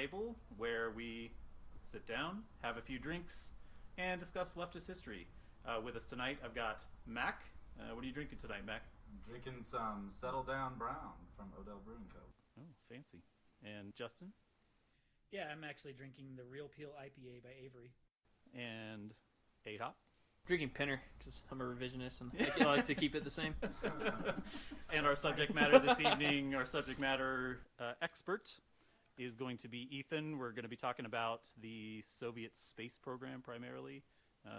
table where we sit down, have a few drinks, and discuss leftist history. With us tonight, I've got Mac. What are you drinking tonight, Mac? I'm drinking some Settle Down Brown from Odell Brewing Co. Oh, fancy. And Justin? Yeah, I'm actually drinking the Real Peel IPA by Avery. And A-Hop? Drinking Pinner, because I'm a revisionist and I like to keep it the same. And our subject matter this evening, our subject matter expert is going to be Ethan. We're going to be talking about the Soviet space program primarily.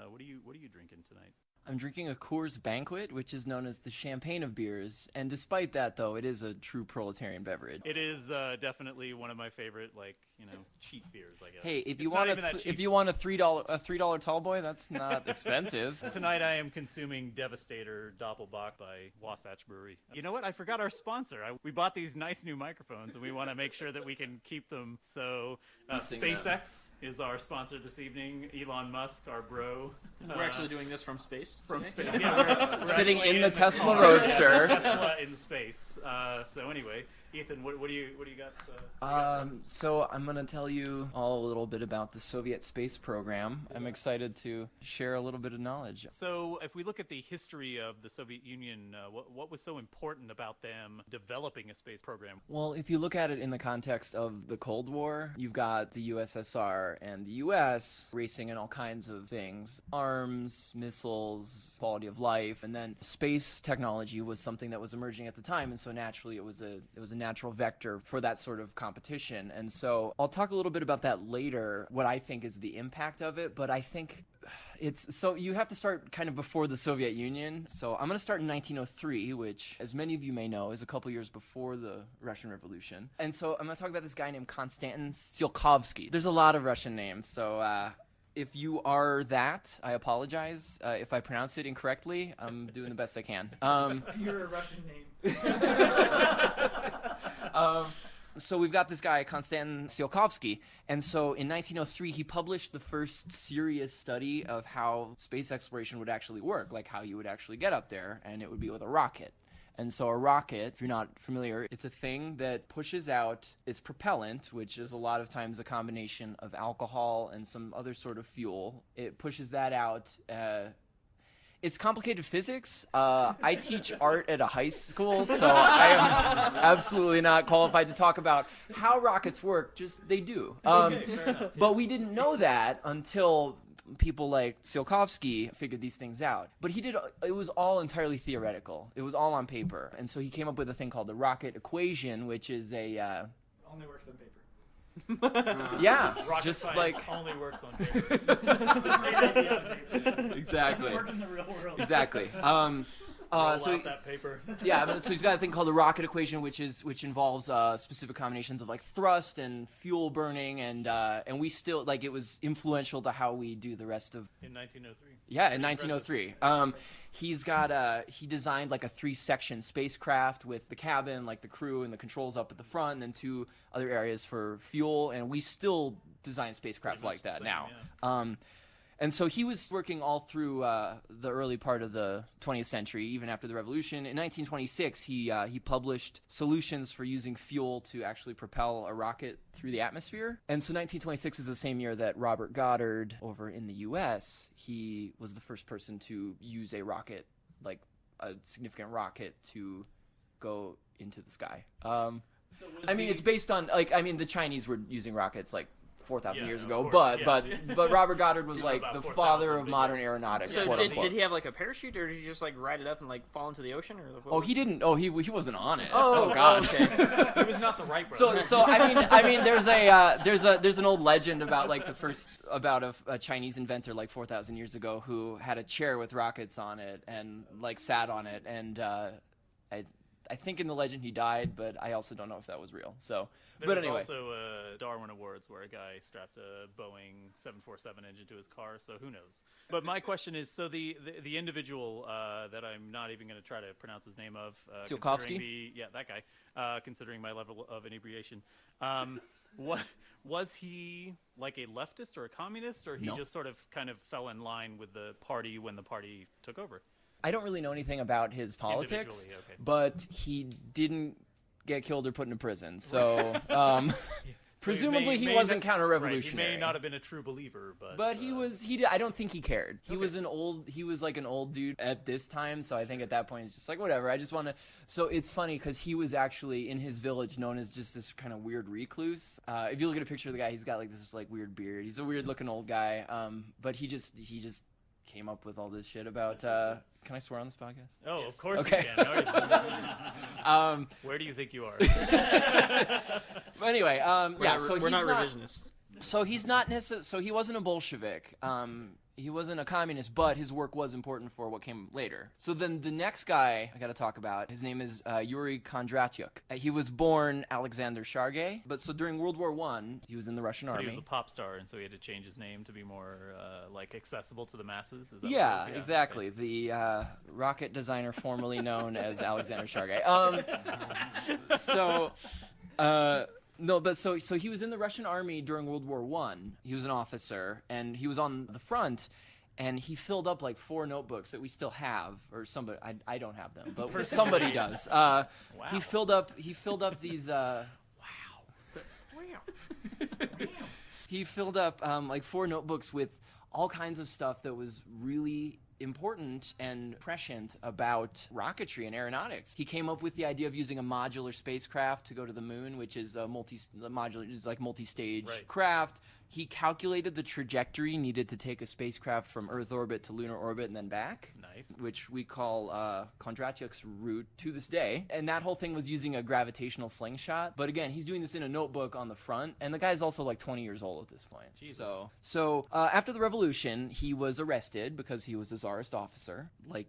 What are you drinking tonight? I'm drinking a Coors Banquet, which is known as the champagne of beers. And despite that, though, it is a true proletarian beverage. It is definitely one of my favorite, cheap beers, I guess. Hey, if It's you not want even that cheap. if you want a $3 tall boy, that's not expensive. Tonight I am consuming Devastator Doppelbock by Wasatch Brewery. You know what? I forgot our sponsor. We bought these nice new microphones, and we want to make sure that we can keep them. So SpaceX is our sponsor this evening. Elon Musk, our bro. We're actually doing this from space. From today. space. Yeah, we're Sitting actually in the Tesla car. Roadster. Tesla in space. So anyway, Ethan, what do you got? So I'm going to tell you all a little bit about the Soviet space program. I'm excited to share a little bit of knowledge. So if we look at the history of the Soviet Union, what was so important about them developing a space program? Well, if you look at it in the context of the Cold War, you've got the USSR and the US racing in all kinds of things. Arms, missiles, quality of life, and then space technology was something that was emerging at the time, and so naturally it was a natural vector for that sort of competition. And so I'll talk a little bit about that later, what I think is the impact of it, but I think so you have to start kind of before the Soviet Union. So I'm going to start in 1903, which, as many of you may know, is a couple years before the Russian Revolution. And so I'm going to talk about this guy named Konstantin Tsiolkovsky. There's a lot of Russian names, so if you are that, I apologize. If I pronounce it incorrectly, I'm doing the best I can. You're a Russian name. So we've got this guy, Konstantin Tsiolkovsky, and so in 1903 he published the first serious study of how space exploration would actually work, like how you would actually get up there, and it would be with a rocket. And so a rocket, if you're not familiar, it's a thing that pushes out its propellant, which is a lot of times a combination of alcohol and some other sort of fuel. It pushes that out. It's complicated physics. I teach art at a high school, so I am absolutely not qualified to talk about how rockets work, just they do. Okay, fair enough. But we didn't know that until people like Tsiolkovsky figured these things out. But it was all entirely theoretical. It was all on paper. And so he came up with a thing called the rocket equation, which is a... Only works on paper. yeah, Rocket just science like... only works on paper. Exactly. Doesn't work in the real world. Exactly. Roll So out that paper. yeah, so he's got a thing called the rocket equation, which involves specific combinations of like thrust and fuel burning, and we still it was influential to how we do the rest of. In 1903. Yeah, in 1903. He designed like a 3-section spacecraft with the cabin, like the crew and the controls up at the front, and then 2 other areas for fuel, and we still design spacecraft Pretty like much that the now. same, yeah. And so he was working all through the early part of the 20th century, even after the revolution. In 1926, he published solutions for using fuel to actually propel a rocket through the atmosphere. And so 1926 is the same year that Robert Goddard, over in the U.S., he was the first person to use a rocket, like a significant rocket, to go into the sky. It's based on, the Chinese were using rockets, 4,000 years ago, course, but yes. but Robert Goddard was About the 4,000, father of but modern yes. aeronautics. So quote did unquote. he have like a parachute, or did he just ride it up and fall into the ocean? Or what Oh, was- he didn't. Oh, he wasn't on it. Oh, God. okay. He was not the right brother. So there's an old legend about a Chinese inventor 4,000 years ago who had a chair with rockets on it and sat on it, and I think in the legend he died, but I also don't know if that was real. So, There was anyway. also Darwin Awards where a guy strapped a Boeing 747 engine to his car, so who knows? But my question is, so the individual that I'm not even going to try to pronounce his name of, Tsiolkovsky? That guy, considering my level of inebriation, what was he like a leftist or a communist, or he No. just sort of kind of fell in line with the party when the party took over? I don't really know anything about his politics, Individually, okay. but he didn't get killed or put into prison. So Presumably he wasn't Right, counter-revolutionary. he may not have been a true believer, but But he was. I don't think he cared. He was like an old dude at this time. So I think at that point he's just like, whatever. I just want to. So it's funny because he was actually in his village known as just this kind of weird recluse. If you look at a picture of the guy, he's got like this like weird beard. He's a weird looking old guy. But he just came up with all this shit about. Can I swear on this podcast? Oh, yes. Of course Okay. you can. Where do you think you are? But anyway, so we're not revisionists. So he's not necessarily. So he wasn't a Bolshevik. He wasn't a communist, but his work was important for what came later. So then the next guy I got to talk about, his name is Yuri Kondratyuk. He was born Alexander Shargay, but so during World War I, he was in the Russian But army. he was a pop star, and so he had to change his name to be more like accessible to the masses. Is that Yeah, what it is? exactly. Okay. The rocket designer formerly known as Alexander Shargay. No, but so he was in the Russian army during World War I. He was an officer, and he was on the front, and he filled up like 4 notebooks that we still have, or somebody. I don't have them, but somebody does. Wow. He filled up these. He filled up like 4 notebooks with all kinds of stuff that was really important and prescient about rocketry and aeronautics. He came up with the idea of using a modular spacecraft to go to the moon, which is multi-stage craft. He calculated the trajectory needed to take a spacecraft from Earth orbit to lunar orbit and then back. Nice. Which we call Kondratyuk's route to this day. And that whole thing was using a gravitational slingshot. But again, he's doing this in a notebook on the front. And the guy's also like 20 years old at this point. Jesus. So after the revolution, he was arrested because he was a Tsarist officer. Like,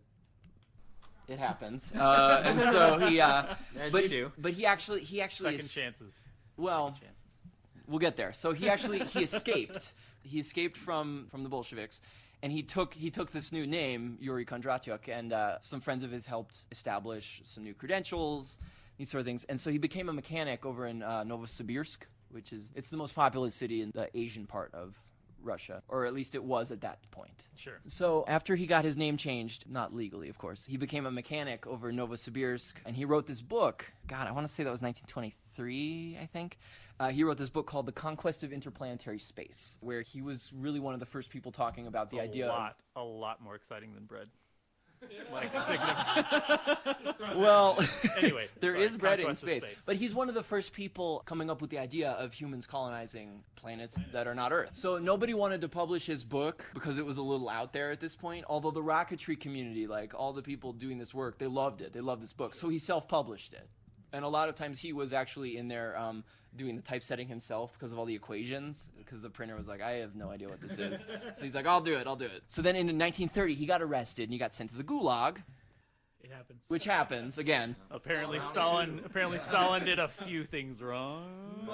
it happens. And so he... As you do. But he actually second chances. Well... Second chances. We'll get there. So he escaped. He escaped from the Bolsheviks, and he took this new name, Yuri Kondratyuk, and some friends of his helped establish some new credentials, these sort of things. And so he became a mechanic over in Novosibirsk, it's the most populous city in the Asian part of Russia, or at least it was at that point. Sure. So after he got his name changed, not legally, of course, he became a mechanic over in Novosibirsk, and he wrote this book. God, I want to say that was 1923, I think. He wrote this book called The Conquest of Interplanetary Space, where he was really one of the first people talking about the idea of... A lot more exciting than bread. Like, significant. Well, anyway, there is bread in space. But he's one of the first people coming up with the idea of humans colonizing planets that are not Earth. So nobody wanted to publish his book because it was a little out there at this point, although the rocketry community, like all the people doing this work, they loved it. They loved this book. So he self-published it. And a lot of times he was actually in there doing the typesetting himself because of all the equations, because the printer was like, I have no idea what this is. So he's like, I'll do it. So then in 1930, he got arrested and he got sent to the Gulag. It happens. Which happens, again. Apparently Stalin did a few things wrong.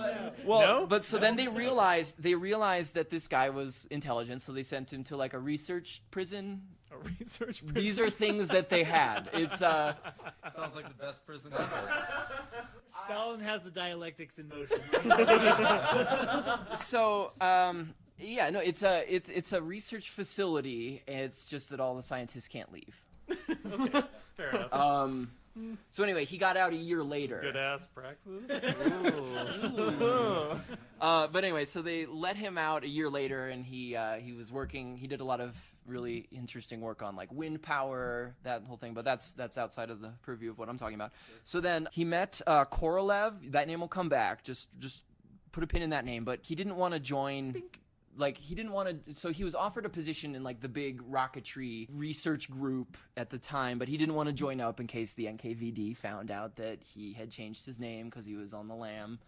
Well, no? But so then they realized that this guy was intelligent, so they sent him to like a research prison. A research prison? These are things that they had. It's sounds like the best prison ever. Stalin has the dialectics in motion. So, yeah, no, it's a research facility. It's just that all the scientists can't leave. Okay, fair enough. So anyway, he got out a year later. Good ass praxis. But anyway, so they let him out a year later, and he was working. He did a lot of really interesting work on like wind power, that whole thing. But that's outside of the purview of what I'm talking about. So then he met Korolev. That name will come back. Just put a pin in that name. But he didn't want to join. Like, he didn't want to... So he was offered a position in, like, the big rocketry research group at the time, but he didn't want to join up in case the NKVD found out that he had changed his name because he was on the lam.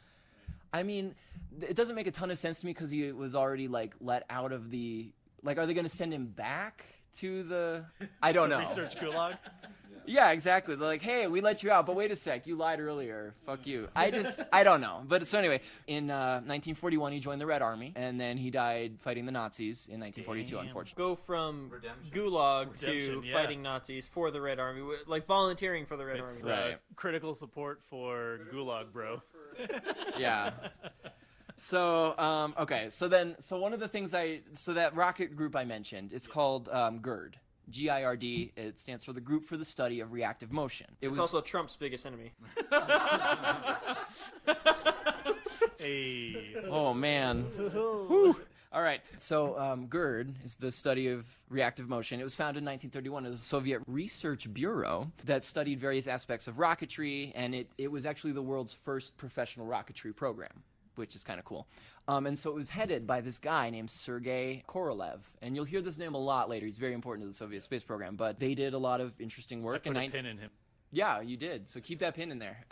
I mean, it doesn't make a ton of sense to me because he was already, like, let out of the... Like, are they going to send him back to the... I don't know. Research gulag? Yeah, exactly. They're like, hey, we let you out, but wait a sec, you lied earlier. Fuck you. I don't know. But so anyway, in 1941, he joined the Red Army, and then he died fighting the Nazis in 1942, unfortunately. Go from Redemption. Gulag to Redemption, yeah. fighting Nazis for the Red Army, like volunteering for the Red It's Army. Right. Critical support for gulag, bro. Yeah. So, okay. So one of the things that rocket group I mentioned, it's called GIRD. GIRD, it stands for the Group for the Study of Reactive Motion. It's also Trump's biggest enemy. Hey. Oh man. Whew. All right. So GERD is the study of reactive motion. It was founded in 1931 as a Soviet research bureau that studied various aspects of rocketry, and it was actually the world's first professional rocketry program, which is kind of cool. And so it was headed by this guy named Sergei Korolev. And you'll hear this name a lot later. He's very important to the Soviet space program. But they did a lot of interesting work. I put a pin in him. Yeah, you did. So keep that pin in there.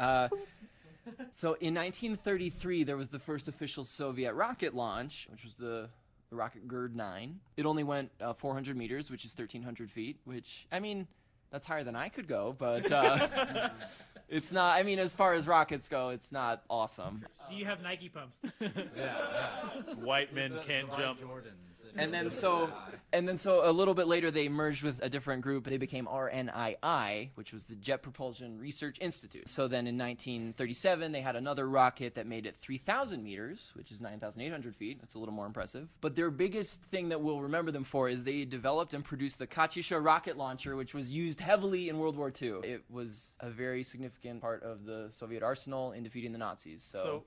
So in 1933, there was the first official Soviet rocket launch, which was the rocket GERD 9. It only went 400 meters, which is 1,300 feet, which, I mean, that's higher than I could go, but it's not, I mean, as far as rockets go, it's not awesome. Do you have Nike pumps? White men can't jump. And then so a little bit later they merged with a different group. They became RNII, which was the Jet Propulsion Research Institute. So then in 1937 they had another rocket that made it 3,000 meters, which is 9,800 feet. That's a little more impressive. But their biggest thing that we'll remember them for is they developed and produced the Katyusha rocket launcher, which was used heavily in World War II. It was a very significant part of the Soviet arsenal in defeating the Nazis. So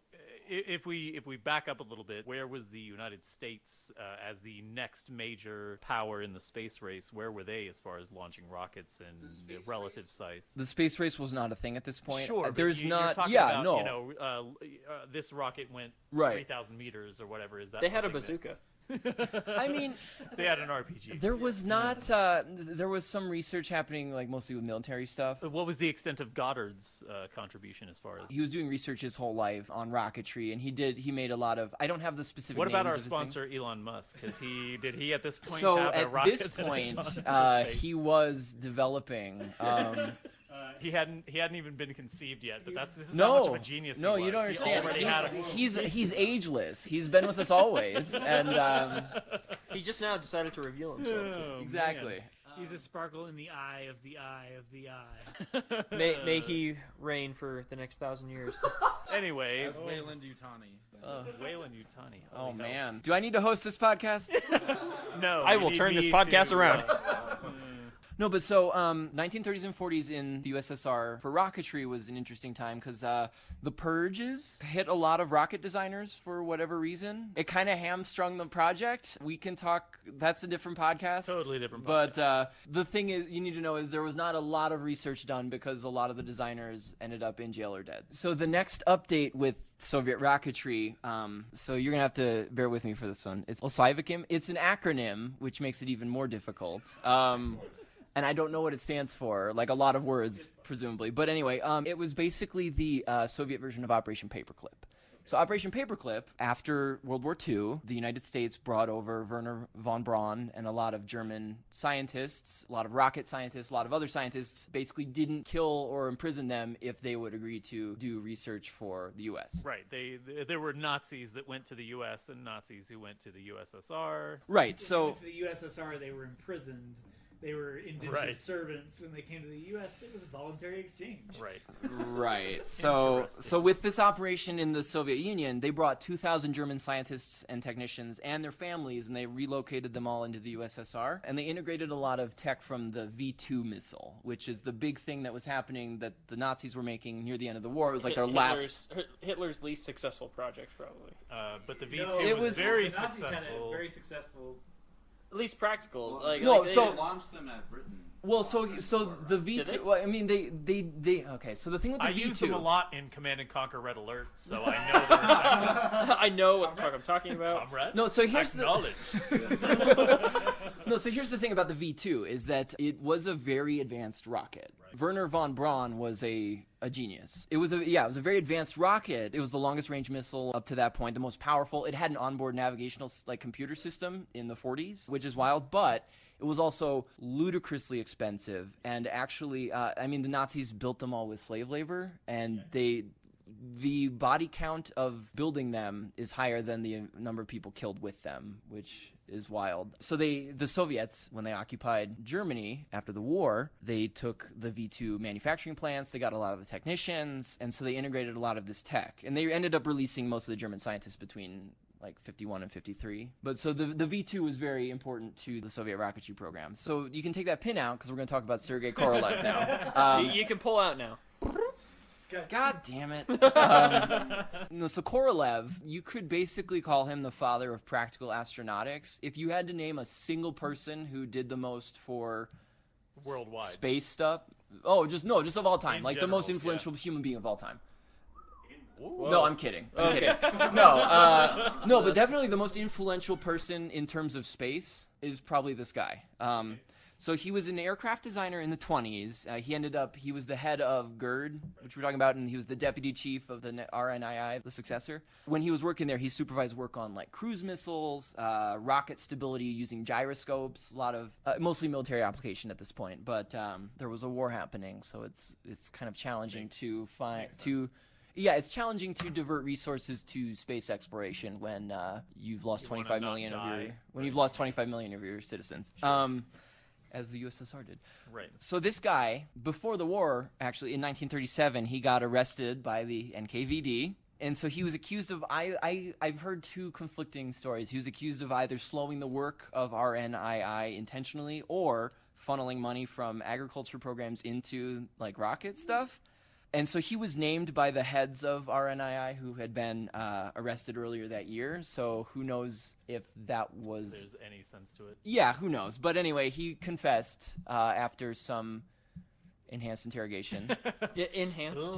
if we back up a little bit, where was the United States as the next major power in the space race? Where were they as far as launching rockets and the relative size? The space race was not a thing at this point. Sure, there's not. You're talking yeah, about, no. You know, this rocket went Right. 3,000 meters or whatever. Is that They had a something bazooka. I mean, they had an RPG. there was not. There was some research happening, like mostly with military stuff. What was the extent of Goddard's contribution as far as? He was doing research his whole life on rocketry, and he made a lot of. I don't have the specific. What about names our of his sponsor things. Elon Musk? Did he at this point So have a at rocket this that point, had gone into space? he was developing. He hadn't even been conceived yet, but this is No, how much of a genius no, he was. you don't He understand. already had a- He's ageless. He's been with us always, and He just now decided to reveal himself. Oh, exactly. He's a sparkle in the eye of the eye of the eye. May he reign for the next 1,000 years. Anyways, As Wayland Yutani. Wayland Yutani. Oh man, do I need to host this podcast? No, I you will need turn this me podcast to, around. No, but so 1930s and 40s in the USSR for rocketry was an interesting time because the purges hit a lot of rocket designers for whatever reason. It kind of hamstrung the project. We can talk. That's a different podcast. Totally different But the thing is, you need to know is there was not a lot of research done because a lot of the designers ended up in jail or dead. So the next update with Soviet rocketry, so you're gonna have to bear with me for this one. It's Osivakim. It's an acronym, which makes it even more difficult. And I don't know what it stands for, like a lot of words, presumably. But anyway, it was basically the Soviet version of Operation Paperclip. So Operation Paperclip, after World War II, the United States brought over Werner von Braun and a lot of German scientists, a lot of rocket scientists, a lot of other scientists, basically didn't kill or imprison them if they would agree to do research for the U.S. Right. There were Nazis that went to the U.S. and Nazis who went to the USSR. Right, When they so... went to the USSR, they were imprisoned. They were indentured Right. servants. When they came to the U.S., it was a voluntary exchange. Right. Right. So Interesting. with this operation in the Soviet Union, they brought 2,000 German scientists and technicians and their families, and they relocated them all into the USSR. And they integrated a lot of tech from the V-2 missile, which is the big thing that was happening that the Nazis were making near the end of the war. It was like their last... Hitler's least successful project, probably. But the V2 No, It was was- very the Nazis had successful. a very successful. At least practical. No, they- so- They launched them at Britain. Well, so the Did they? V2... Well, I mean, they... Okay, so the thing with the I V2... use them a lot in Command and Conquer Red Alert, so I know they're effective. I know what the fuck I'm talking about. Comrade. No, so here's the... Acknowledge. No, so here's the thing about the V2 is that it was a very advanced rocket. Right. Werner von Braun was a genius. It was a very advanced rocket. It was the longest range missile up to that point, the most powerful. It had an onboard navigational computer system in the 40s, which is wild, but it was also ludicrously expensive. And actually, I mean, the Nazis built them all with slave labor, and the body count of building them is higher than the number of people killed with them, which is wild. So the Soviets, when they occupied Germany after the war, they took the V2 manufacturing plants, they got a lot of the technicians, and so they integrated a lot of this tech. And they ended up releasing most of the German scientists between like 51 and 53. But so the V2 was very important to the Soviet rocketry program. So you can take that pin out because we're going to talk about Sergei Korolev now. You can pull out now. God damn it. No, so Korolev, you could basically call him the father of practical astronautics. If you had to name a single person who did the most for Worldwide. space stuff, just of all time, In like the general, most influential human being of all time. Whoa. No, I'm kidding. I'm kidding. No, but definitely the most influential person in terms of space is probably this guy. So he was an aircraft designer in the 20s. He was the head of GERD, which we're talking about, and he was the deputy chief of the RNII, the successor. When he was working there, he supervised work on like cruise missiles, rocket stability using gyroscopes, a lot of mostly military application at this point. But there was a war happening, so it's kind of challenging to find Yeah, it's challenging to divert resources to space exploration when you've lost 25 million of your citizens. Sure. As the USSR did. Right. So this guy, before the war, actually in 1937, he got arrested by the NKVD. And so he was accused of, I've heard two conflicting stories. He was accused of either slowing the work of RNII intentionally or funneling money from agriculture programs into like rocket stuff. And so he was named by the heads of RNII who had been arrested earlier that year. So who knows if that was... There's any sense to it. Yeah, who knows? But anyway, he confessed after some enhanced interrogation. Enhanced.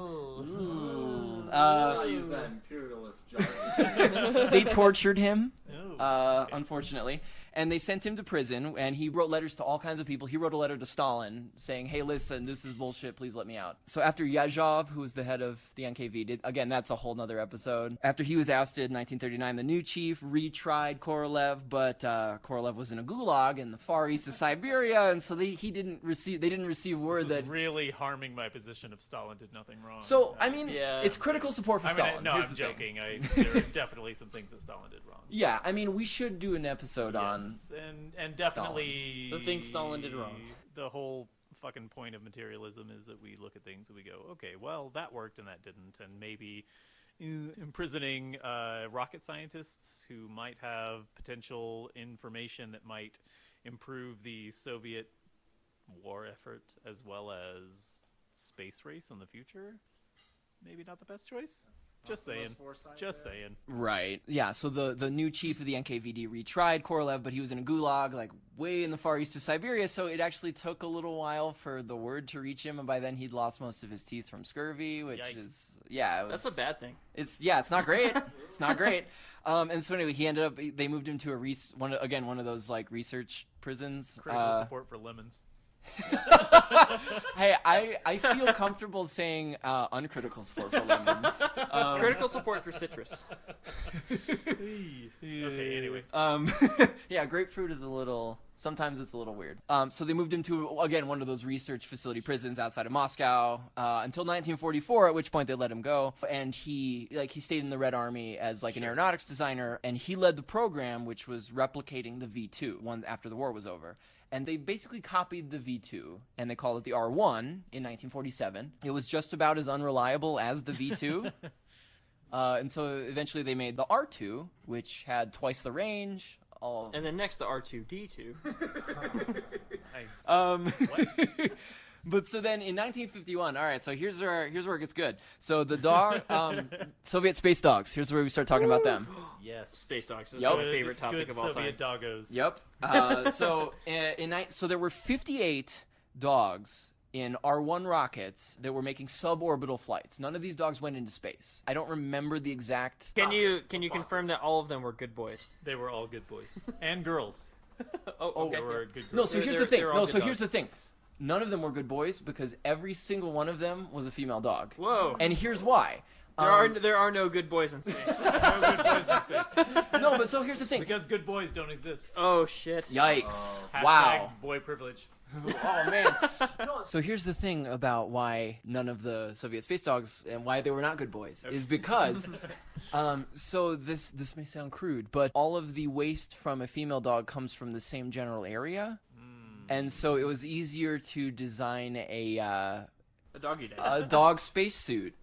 I use that imperialist jargon. They tortured him, Okay. unfortunately. And they sent him to prison, and he wrote letters to all kinds of people. He wrote a letter to Stalin saying, hey, listen, this is bullshit, please let me out. So after Yezhov, who was the head of the NKVD, again, that's a whole nother episode. After he was ousted in 1939, the new chief retried Korolev, but Korolev was in a gulag in the far east of Siberia, and so they didn't receive word This is that... really harming my position if Stalin did nothing wrong. So, I mean, Yeah. it's critical support for Stalin. No, Here's I'm the thing. joking. There are definitely some things that Stalin did wrong. Yeah, I mean, we should do an episode on... Yes, and definitely The things Stalin did wrong. The whole fucking point of materialism is that we look at things and we go, okay, well, that worked and that didn't, and maybe imprisoning rocket scientists who might have potential information that might improve the Soviet war effort as well as space race in the future, maybe not the best choice. Just saying. Right. Yeah, so the new chief of the NKVD retried Korolev, but he was in a gulag, like, way in the far east of Siberia, so it actually took a little while for the word to reach him, and by then he'd lost most of his teeth from scurvy, which Yikes. is... Yeah, it was, That's a bad thing. it's not great. It's not great. And so anyway, he ended up... They moved him to one of those, like, research prisons. Critical support for lemons. Hey, I feel comfortable saying uncritical support for lemons. Critical support for citrus. Okay, anyway. Yeah, grapefruit is sometimes it's a little weird. So they moved him to, again, one of those research facility prisons outside of Moscow until 1944, at which point they let him go. And he stayed in the Red Army as like an aeronautics designer, and he led the program, which was replicating the V-2 one after the war was over. And they basically copied the V-2, and they called it the R-1 in 1947. It was just about as unreliable as the V-2. And so eventually they made the R-2, which had twice the range. And then next, the R2-D2. What? But so then in 1951, all right, so here's where it gets good. So the dog, Soviet space dogs, here's where we start talking about them. Yes. Space dogs is Yep. my favorite topic Good of all Soviet time. doggos. Yep. So there were 58 dogs in R-1 rockets that were making suborbital flights. None of these dogs went into space. I don't remember the exact... Can you confirm that all of them were good boys? They were all good boys. And girls. Oh, okay. They were good girls. No, so here's the They're thing. all No, good so here's dogs. the thing. None of them were good boys because every single one of them was a female dog. Whoa. And here's why. There are no good boys in space. No good boys in space. No, but so here's the thing. Because good boys don't exist. Oh shit. Yikes. Hashtag Wow. boy privilege. Oh, man. So here's the thing about why none of the Soviet space dogs and why they were not good boys is because, so this may sound crude, but all of the waste from a female dog comes from the same general area. And so it was easier to design A doggy day. a dog spacesuit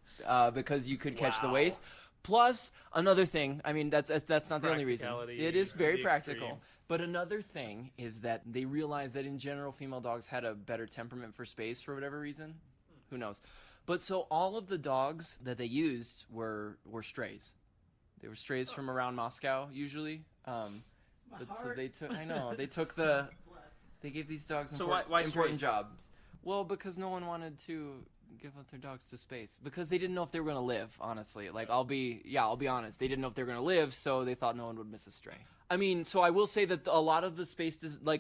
because you could catch the Wow. waste. Plus, another thing, I mean, that's not the only reason. Practicality It is to very the practical. extreme. But another thing is that they realized that in general, female dogs had a better temperament for space for whatever reason. Who knows? But so all of the dogs that they used were strays. They were strays from around Moscow usually. But so they took. I know they took the. They gave these dogs why important strays? jobs. Well, because no one wanted to give up their dogs to space because they didn't know if they were going to live, honestly. Like I'll be honest. They didn't know if they were going to live, so they thought no one would miss a stray. I mean, so I will say that a lot of the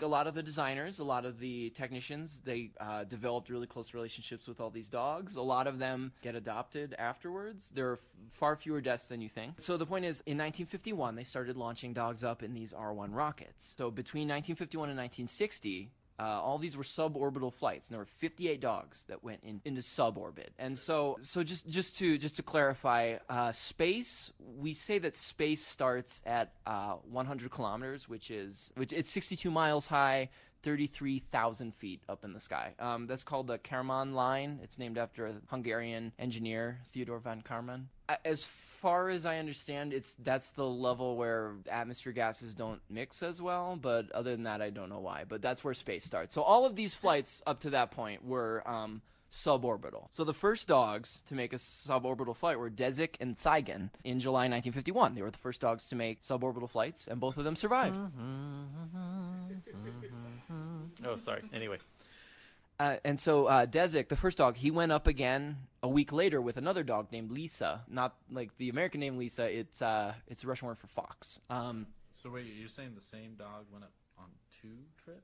a lot of the designers, a lot of the technicians, they developed really close relationships with all these dogs. A lot of them get adopted afterwards. There are far fewer deaths than you think. So the point is, in 1951, they started launching dogs up in these R-1 rockets. So between 1951 and 1960, all these were suborbital flights, and there were 58 dogs that went into suborbit. And so just to clarify, space, we say that space starts at 100 kilometers, which it's 62 miles high, 33,000 feet up in the sky. That's called the Kármán line. It's named after a Hungarian engineer, Theodor von Kármán. As far as I understand, that's the level where atmosphere gases don't mix as well, but other than that, I don't know why. But that's where space starts. So all of these flights up to that point were suborbital. So the first dogs to make a suborbital flight were Dezik and Saigon in July 1951. They were the first dogs to make suborbital flights, and both of them survived. Oh, sorry. Anyway. And so Dezik, the first dog, he went up again a week later with another dog named Lisa. Not like the American name Lisa. It's a Russian word for fox. So wait, you're saying the same dog went up on 2 trips?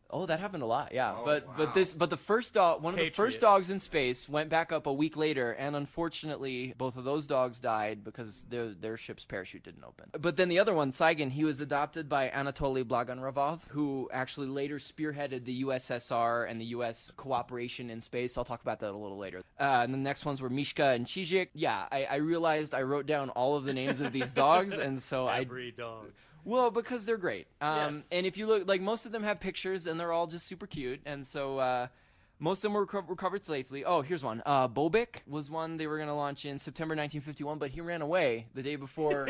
Oh, that happened a lot, yeah. Oh, but wow. the first dog, one of the Patriot. first dogs in space, went back up a week later, and unfortunately, both of those dogs died because their ship's parachute didn't open. But then the other one, Saigon, he was adopted by Anatoly Blagonravov, who actually later spearheaded the USSR and the U.S. cooperation in space. I'll talk about that a little later. And the next ones were Mishka and Chijik. Yeah, I realized I wrote down all of the names of these dogs, and so Every dog. Well, because they're great. Yes. And if you look, like, most of them have pictures, and they're all just super cute. And so most of them were recovered safely. Oh, here's one. Bobik was one they were going to launch in September 1951, but he ran away the day before.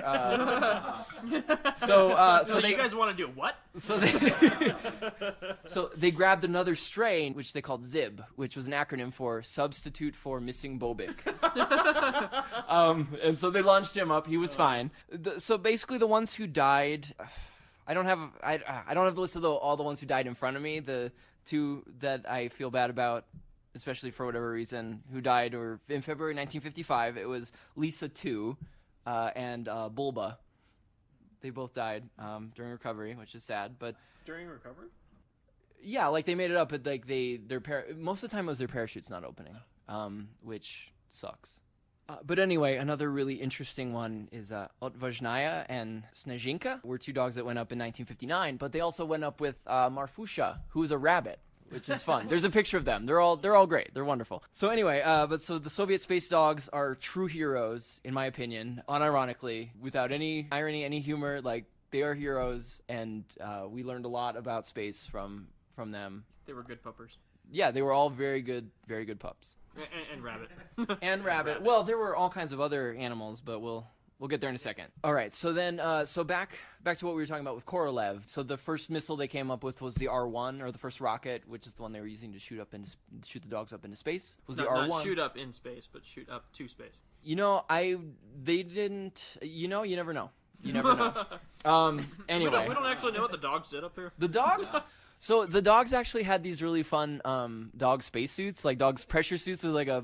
So you guys want to do what? So they grabbed another strain, which they called ZIB, which was an acronym for Substitute for Missing Bobik. And so they launched him up. He was fine. So basically, the ones who died, I don't have the list of all the ones who died in front of me. The 2 that I feel bad about, especially for whatever reason, who died were in February 1955. It was Lisa 2 and Bulba. They both died during recovery, which is sad. But During recovery? yeah, like they made it up, but like most of the time it was their parachutes not opening, which sucks. But anyway, another really interesting one is Odvazhnaya and Snezhinka were 2 dogs that went up in 1959, but they also went up with Marfusha, who is a rabbit, which is fun. There's a picture of them. They're all great. They're wonderful. So anyway, so the Soviet space dogs are true heroes, in my opinion, unironically, without any irony, any humor. Like, they are heroes, and we learned a lot about space from them. They were good puppers. Yeah, they were all very good pups. And rabbit. And rabbit. Well, there were all kinds of other animals, but we'll get there in a second. All right, so then back to what we were talking about with Korolev. So the first missile they came up with was the R1, or the first rocket, which is the one they were using to shoot the dogs up into space. Was the R1? Not shoot up in space, but shoot up to space. They didn't. You never know. You never know. Anyway, we don't actually know what the dogs did up here. The dogs. So the dogs actually had these really fun dog spacesuits, like dogs pressure suits with like a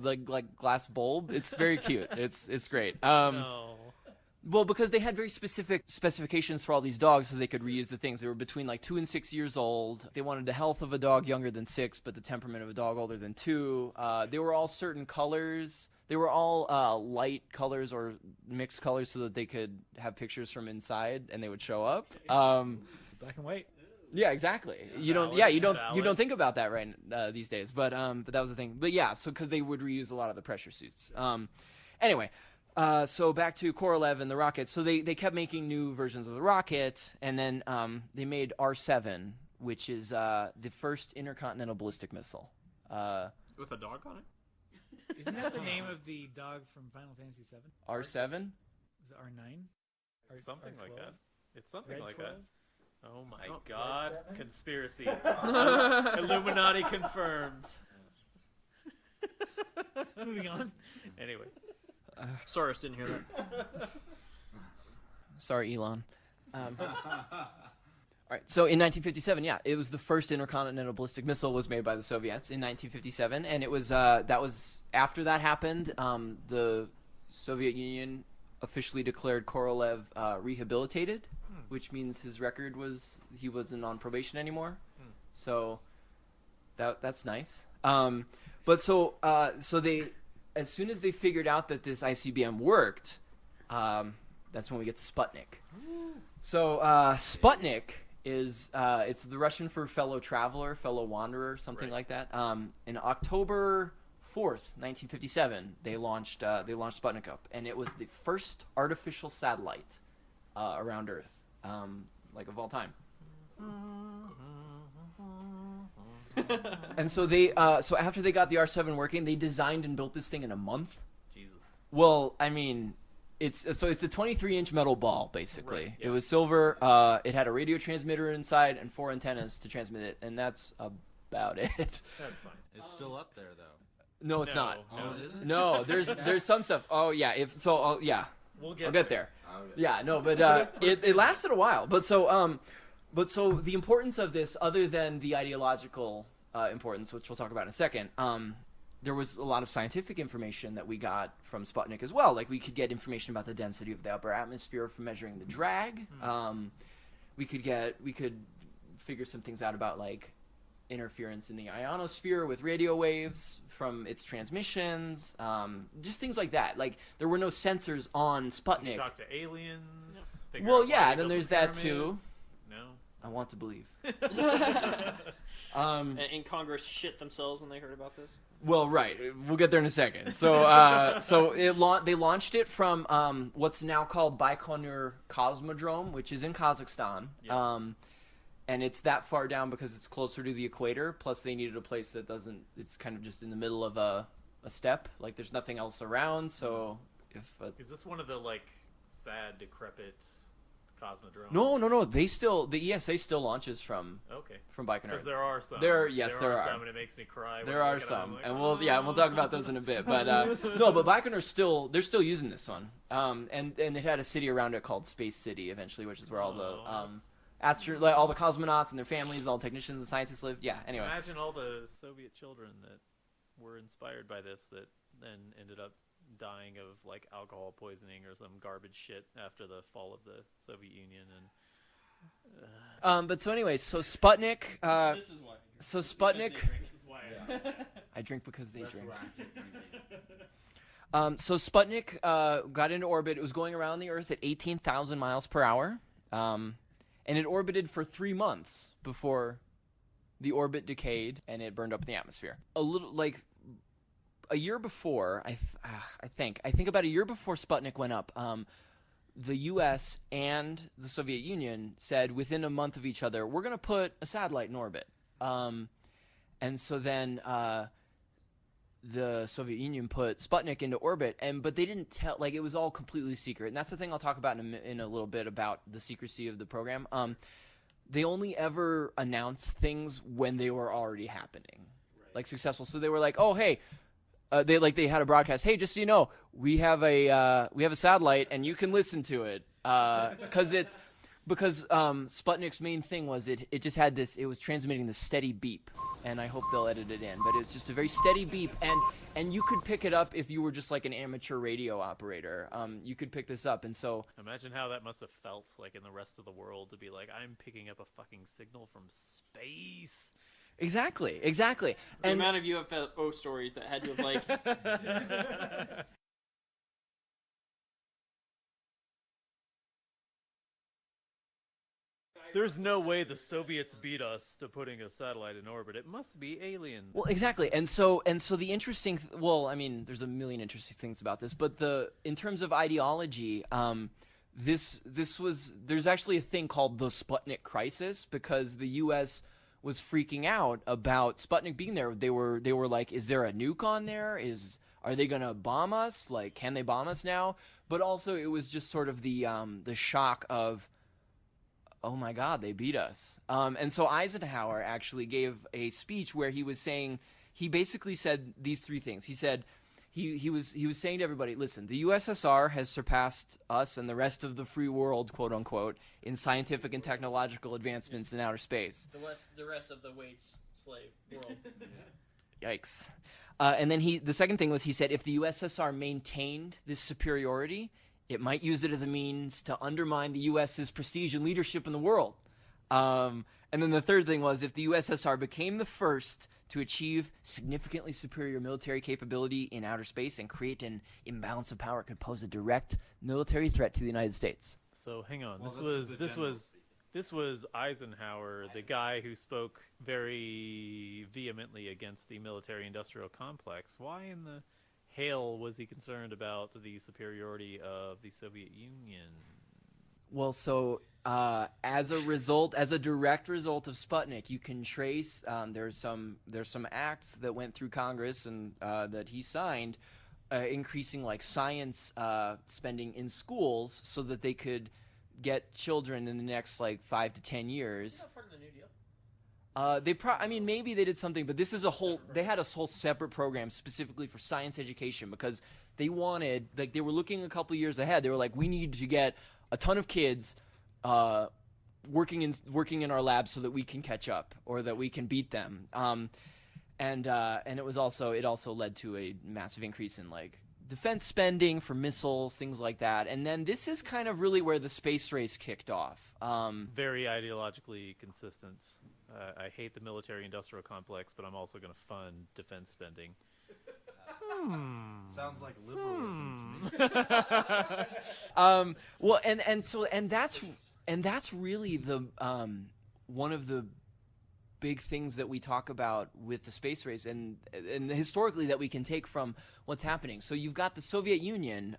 glass bulb. It's very cute. It's great. No. Well, because they had very specific specifications for all these dogs, so they could reuse the things. They were between like 2 and 6 years old. They wanted the health of a dog younger than 6, but the temperament of a dog older than 2. They were all certain colors. They were all light colors or mixed colors, so that they could have pictures from inside and they would show up. Black and white. Yeah, exactly. You don't think about that right these days, but that was the thing. But yeah, so because they would reuse a lot of the pressure suits. Anyway, so back to Korolev and the rocket. So they kept making new versions of the rocket, and then they made R7, which is the first intercontinental ballistic missile. With a dog on it? Isn't that the name of the dog from Final Fantasy VII? R7? Was it R9? Something like that. It's something Red like 12? that. Oh my Oh, God! R7? Conspiracy. Illuminati confirmed. Moving on. Anyway, Soros didn't hear that. Sorry, Elon. All right, so in 1957, yeah, it was the first intercontinental ballistic missile was made by the Soviets in 1957, and it was that was after that happened, the Soviet Union officially declared Korolev rehabilitated, which means his record was he wasn't on probation anymore. So that's nice. But so they, as soon as they figured out that this ICBM worked, that's when we get to Sputnik. So Sputnik is it's the Russian for fellow traveler, fellow wanderer, something like that. In October 4th, 1957, they launched Sputnik up, and it was the first artificial satellite around Earth, like of all time. And so they so after they got the R7 working, they designed and built this thing in a month. Jesus. Well, I mean, it's a 23-inch metal ball basically. Right, yeah. It was silver. It had a radio transmitter inside and 4 antennas to transmit it, and that's about it. That's fine. It's still up there though. No, it's not. Oh, it isn't? No, there's some stuff. Oh yeah, yeah. We'll I'll get there. Okay. Yeah, no, but it lasted a while. But so the importance of this, other than the ideological importance, which we'll talk about in a second, there was a lot of scientific information that we got from Sputnik as well. Like we could get information about the density of the upper atmosphere from measuring the drag. We could figure some things out about like interference in the ionosphere with radio waves from its transmissions, just things like that. Like there were no sensors on Sputnik. Talk to aliens. figure Well, out why yeah, they then built there's the that too. pyramids. No. I want to believe. And Congress shit themselves when they heard about this. Well, right. We'll get there in a second. So they launched it from what's now called Baikonur Cosmodrome, which is in Kazakhstan. Yeah. And it's that far down because it's closer to the equator. Plus, they needed a place that doesn't. It's kind of just in the middle of a steppe. Like there's nothing else around. So if Is this one of the like sad, decrepit cosmodromes? no, the ESA still launches from Baikonur. Because there are some. There are are. some, and it makes me cry. There are some, and we'll talk about those in a bit. But no, but Baikonur they're still using this one. And it had a city around it called Space City eventually, which is where all the all the cosmonauts and their families and all the technicians and scientists live. Yeah. Anyway. Imagine all the Soviet children that were inspired by this that then ended up dying of like alcohol poisoning or some garbage shit after the fall of the Soviet Union and. But so anyway, so Sputnik. This is why. So Sputnik. This is why. I drink because they drink. Racket drinking. So Sputnik got into orbit. It was going around the Earth at 18,000 miles per hour. And it orbited for 3 months before the orbit decayed and it burned up in the atmosphere. A year before, I think about a year before Sputnik went up, the U.S. and the Soviet Union said within a month of each other, we're going to put a satellite in orbit. And so then the Soviet Union put Sputnik into orbit, but they didn't tell. Like it was all completely secret, and that's the thing I'll talk about in a little bit about the secrecy of the program. They only ever announced things when they were already happening, like successful. So they were like, "Oh, hey." They had a broadcast. Hey, just so you know, we have a satellite and you can listen to it because Sputnik's main thing was it just had this. It was transmitting this steady beep, and I hope they'll edit it in. But it's just a very steady beep, and you could pick it up if you were just like an amateur radio operator. You could pick this up, and so Imagine how that must have felt like in the rest of the world to be like, I'm picking up a fucking signal from space. exactly. The amount of UFO stories that had to have like. There's no way the Soviets beat us to putting a satellite in orbit. It must be aliens. Well, exactly, and so the interesting. I mean, there's a million interesting things about this, but in terms of ideology, there's actually a thing called the Sputnik crisis because the U.S. was freaking out about Sputnik being there. They were like, is there a nuke on there? Are they gonna bomb us? Like, can they bomb us now? But also, it was just sort of the shock of, oh my God, they beat us. And so Eisenhower actually gave a speech where he was saying he basically said these three things. He said he was saying to everybody, listen, the USSR has surpassed us and the rest of the free world, quote unquote, in scientific and technological advancements in outer space. The rest of the weights slave world. Yikes. And then the second thing was, he said if the USSR maintained this superiority, it might use it as a means to undermine the US's prestige and leadership in the world. And then the third thing was, if the USSR became the first to achieve significantly superior military capability in outer space and create an imbalance of power, it could pose a direct military threat to the United States. So hang on, Well, this was Eisenhower, the guy who spoke very vehemently against the military-industrial complex. Why in the hell was he concerned about the superiority of the Soviet Union? Well, so as a direct result of Sputnik, you can trace there's some acts that went through Congress and that he signed, increasing like science spending in schools so that they could get children in the next like 5 to 10 years. Is that part of the New Deal? Maybe they did something, but this is they had a whole separate program specifically for science education, because they wanted, like, they were looking a couple years ahead. They were like, we need to get a ton of kids working in our labs so that we can catch up or that we can beat them. And it also led to a massive increase in like defense spending for missiles, things like that. And then this is kind of really where the space race kicked off. Very ideologically consistent. I hate the military-industrial complex, but I'm also going to fund defense spending. Sounds like liberalism to me. Well, and that's really the one of the big things that we talk about with the space race, and historically that we can take from what's happening. So you've got the Soviet Union,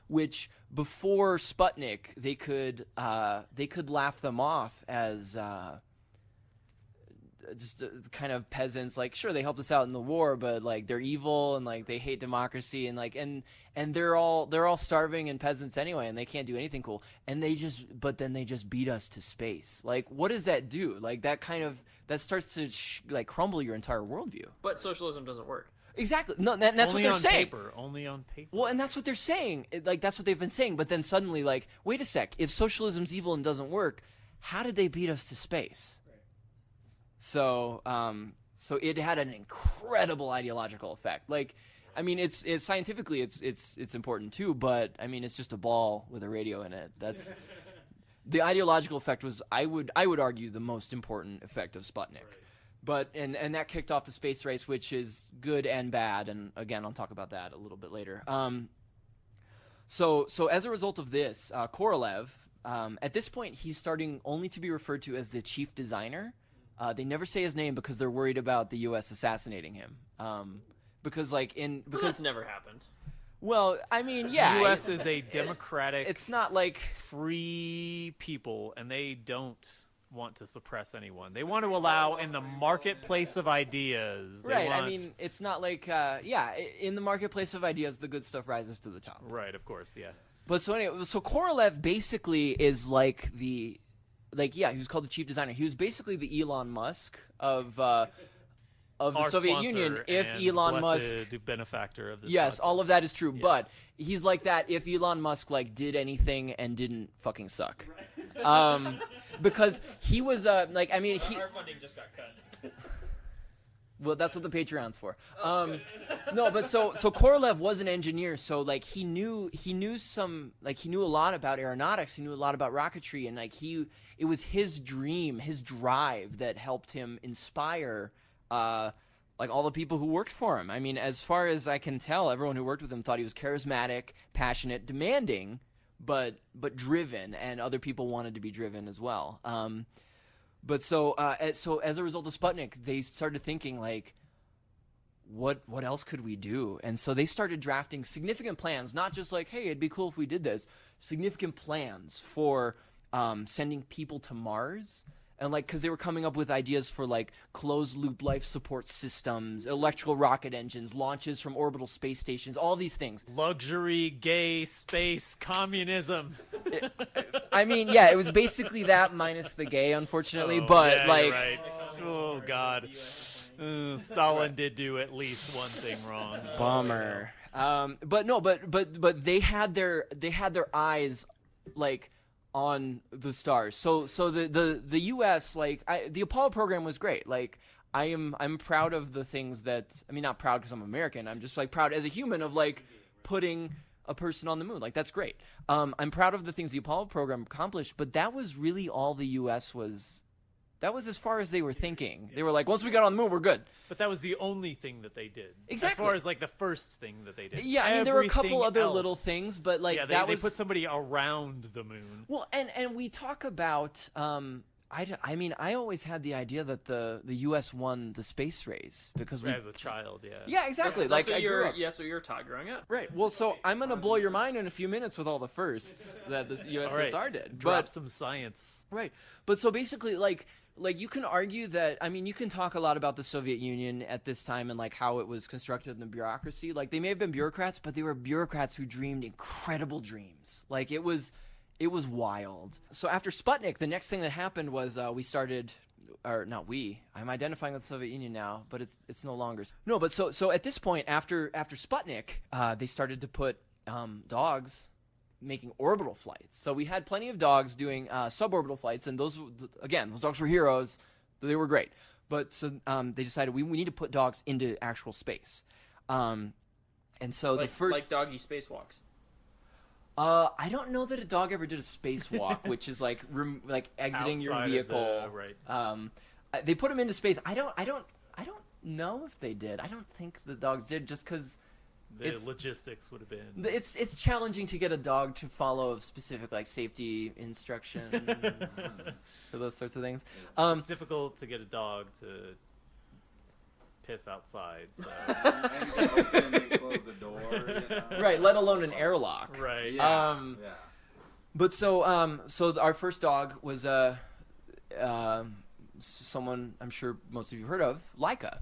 which before Sputnik they could laugh them off as just kind of peasants. Like, sure, they helped us out in the war, but like they're evil and like they hate democracy, and like and they're all starving and peasants anyway, and they can't do anything cool. And but then they just beat us to space. Like, what does that do? Like, that starts to like crumble your entire worldview. But socialism doesn't work. Exactly. No, that's what they're saying. Only on paper. Well, and that's what they're saying. Like, that's what they've been saying. But then suddenly, like, wait a sec. If socialism's evil and doesn't work, how did they beat us to space? So it had an incredible ideological effect. Like, I mean, it's scientifically it's important too, but I mean, it's just a ball with a radio in it. That's the ideological effect was, I would argue, the most important effect of Sputnik. Right. But and that kicked off the space race, which is good and bad, and again, I'll talk about that a little bit later. So as a result of this, Korolev, at this point, he's starting only to be referred to as the chief designer. They never say his name because they're worried about the U.S. assassinating him. Because that's never happened. Well, I mean, yeah. The U.S. is a democratic, it's not like free people, and they don't want to suppress anyone. They want to allow in the marketplace of ideas. Right. I mean, it's not like in the marketplace of ideas, the good stuff rises to the top. Right. Of course. Yeah. But so anyway, so Korolev basically is like he was called the chief designer. He was basically the Elon Musk of the Our Soviet Union. If and Elon Musk, benefactor of this. yes, podcast. all of that is true. Yeah. But he's like that if Elon Musk like did anything and didn't fucking suck, because he was our funding just got cut. Well, that's what the Patreon's for. No, but so Korolev was an engineer, so like he knew a lot about aeronautics, he knew a lot about rocketry, and like it was his dream, his drive that helped him inspire like all the people who worked for him. I mean, as far as I can tell, everyone who worked with him thought he was charismatic, passionate, demanding, but driven, and other people wanted to be driven as well. But so as a result of Sputnik, they started thinking like, what else could we do? And so they started drafting significant plans, not just like, hey, it'd be cool if we did this. Significant plans for sending people to Mars, and like, because they were coming up with ideas for like closed loop life support systems, electrical rocket engines, launches from orbital space stations, all these things. Luxury, gay, space, communism. I mean, yeah, it was basically that minus the gay, unfortunately. Oh, but yeah, like, you're right. Oh God. Stalin did do at least one thing wrong. Bummer. But no, but they had their eyes like on the stars. So the U.S. the Apollo program was great. Like I'm proud of the things that not proud because I'm American. I'm just like proud as a human of like putting a person on the moon. Like that's great. I'm proud of the things the Apollo program accomplished. But that was really all the U.S. was. That was as far as they were thinking. They were like, once we got on the moon, we're good. But that was the only thing that they did. Exactly. As far as like the first thing that they did. Yeah, there were a couple Everything other else, little things, but like they that was. They put somebody around the moon. Well, and we talk about. I always had the idea that the U.S. won the space race because we. As a child, yeah. Yeah, exactly. That's like what I grew up. that's what you're taught growing up. Right. Well, so I'm gonna blow your mind in a few minutes with all the firsts that the USSR All right. did. Drop some science. Right. But so basically, like you can argue that you can talk a lot about the Soviet Union at this time and like how it was constructed in the bureaucracy. Like they may have been bureaucrats, but they were bureaucrats who dreamed incredible dreams. Like it was wild. So after Sputnik, the next thing that happened was we started. Or not we. I'm identifying with the Soviet Union now, but it's no longer. No, but so at this point, after Sputnik, they started to put dogs making orbital flights. So we had plenty of dogs doing suborbital flights, and those dogs were heroes. They were great. But so they decided we need to put dogs into actual space. And so the first like doggy spacewalks. I don't know that a dog ever did a spacewalk, which is like exiting your Outside of vehicle. right. They put them into space. I don't know if they did. I don't think the dogs did, just because The logistics would have been. it's challenging to get a dog to follow specific like safety instructions for those sorts of things. It's difficult to get a dog to piss outside. So. And open and close the door. Right, let alone an airlock. Right. Yeah. But so our first dog was someone I'm sure most of you heard of, Laika.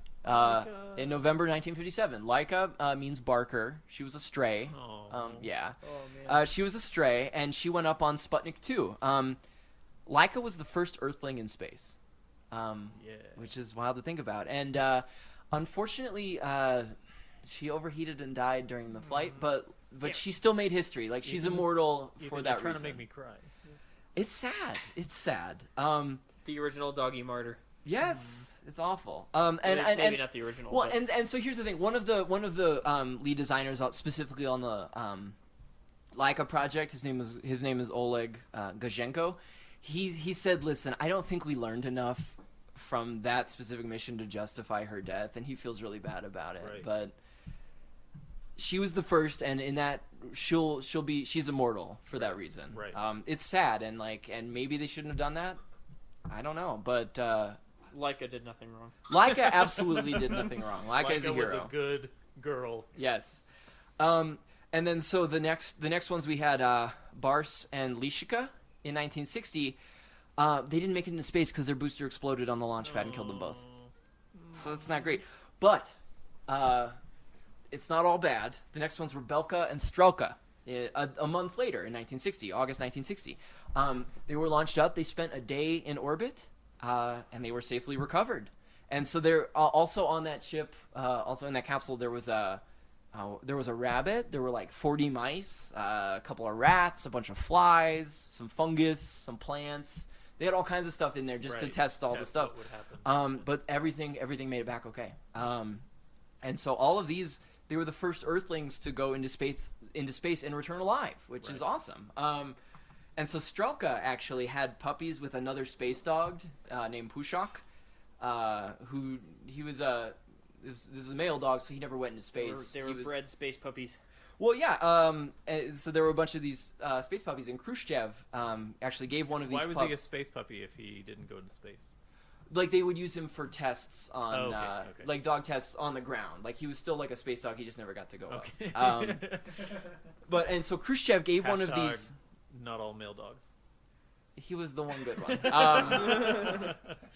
In November 1957. Laika means barker. She was a stray. Yeah. Oh man. She was a stray, and she went up on Sputnik 2. Laika was the first Earthling in space, which is wild to think about. And unfortunately, she overheated and died during the flight, but she still made history. Like she's immortal for that reason. Trying to make me cry. It's sad. It's sad. The original doggy martyr. Yes, it's awful. Maybe not the original. Well, but... and so here's the thing. One of the lead designers, specifically on the Laika project, his name is Oleg Gazhenko. He said, "Listen, I don't think we learned enough from that specific mission to justify her death," and he feels really bad about it. Right. But she was the first, and in that she's immortal for that reason. Right. It's sad, and maybe they shouldn't have done that. I don't know, but Laika did nothing wrong. Laika absolutely did nothing wrong. Laika is a hero. was a good girl. Yes. And then so the next ones we had Bars and Lishika in 1960. They didn't make it into space because their booster exploded on the launch pad and killed them both. So that's not great. But it's not all bad. The next ones were Belka and Strelka. A month later in 1960, August 1960. They were launched up. They spent a day in orbit, and they were safely recovered. And so they're also on that ship, also in that capsule, there was a rabbit. There were like 40 mice, a couple of rats, a bunch of flies, some fungus, some plants. They had all kinds of stuff in there just to test all the stuff. What would happen. But everything made it back okay. And so all of these, they were the first Earthlings to go into space and return alive, which is awesome. And so Strelka actually had puppies with another space dog named Pushak, who this is a male dog, so he never went into space. They were bred space puppies. Well, yeah. So there were a bunch of these space puppies, and Khrushchev actually gave one of these. Why was pups, he a space puppy if he didn't go into space? Like they would use him for tests on, okay. like dog tests on the ground. Like he was still like a space dog, he just never got to go Okay. up. And so Khrushchev gave one of these. Not all male dogs. He was the one good one,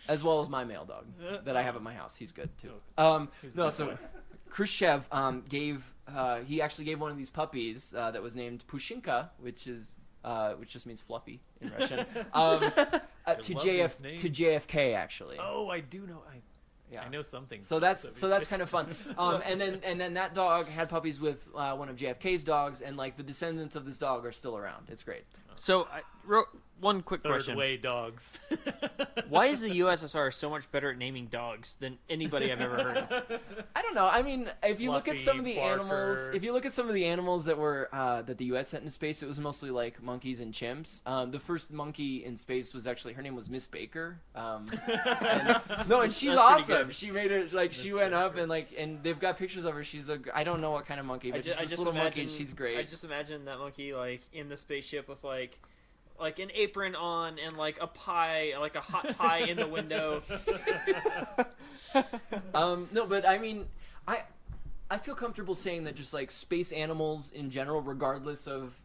as well as my male dog that I have at my house. He's good too. So Khrushchev he actually gave one of these puppies that was named Pushinka, which just means fluffy in Russian, to JFK actually. Oh, I do know. Yeah. I know something. So that's kind of fun. And then that dog had puppies with one of JFK's dogs, and like the descendants of this dog are still around. It's great. So, one quick question. Third way dogs. Why is the USSR so much better at naming dogs than anybody I've ever heard of? I don't know. I mean, if you look at some of the Fluffy, animals, Barker. if you look at some of the animals that were that the U.S. sent into space, it was mostly like monkeys and chimps. The first monkey in space was actually, her name was Miss Baker. And she's That's awesome. pretty good. She made it like she went up and they've got pictures of her. She's I don't know what kind of monkey, but just this little monkey. And she's great. I just imagine that monkey like in the spaceship with like an apron on and like a pie, like a hot pie in the window. No, but I mean, I feel comfortable saying that just like space animals in general, regardless of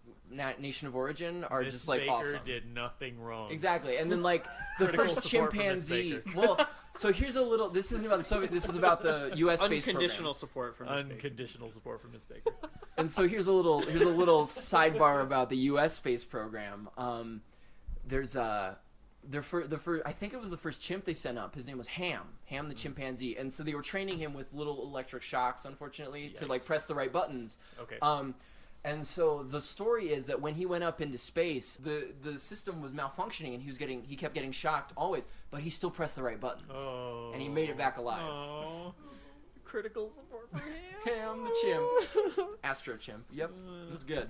nation of origin, are Miss just like Baker awesome. did nothing wrong. Exactly, and then like the Critical first support for Miss chimpanzee. Baker. Well, so here's a little. This isn't about the Soviet. This is about the U.S. space Unconditional program. support from Miss Baker. Unconditional support from Miss Baker. And so here's a little sidebar about the U.S. space program. There's I think it was the first chimp they sent up. His name was Ham the chimpanzee, and so they were training him with little electric shocks, unfortunately, to like Yikes. press the right buttons. Okay. And so the story is that when he went up into space, the system was malfunctioning, and he kept getting shocked always, but he still pressed the right buttons, and he made it back alive. Oh. Critical support for him. Ham the chimp, Astro chimp. Yep, that's good.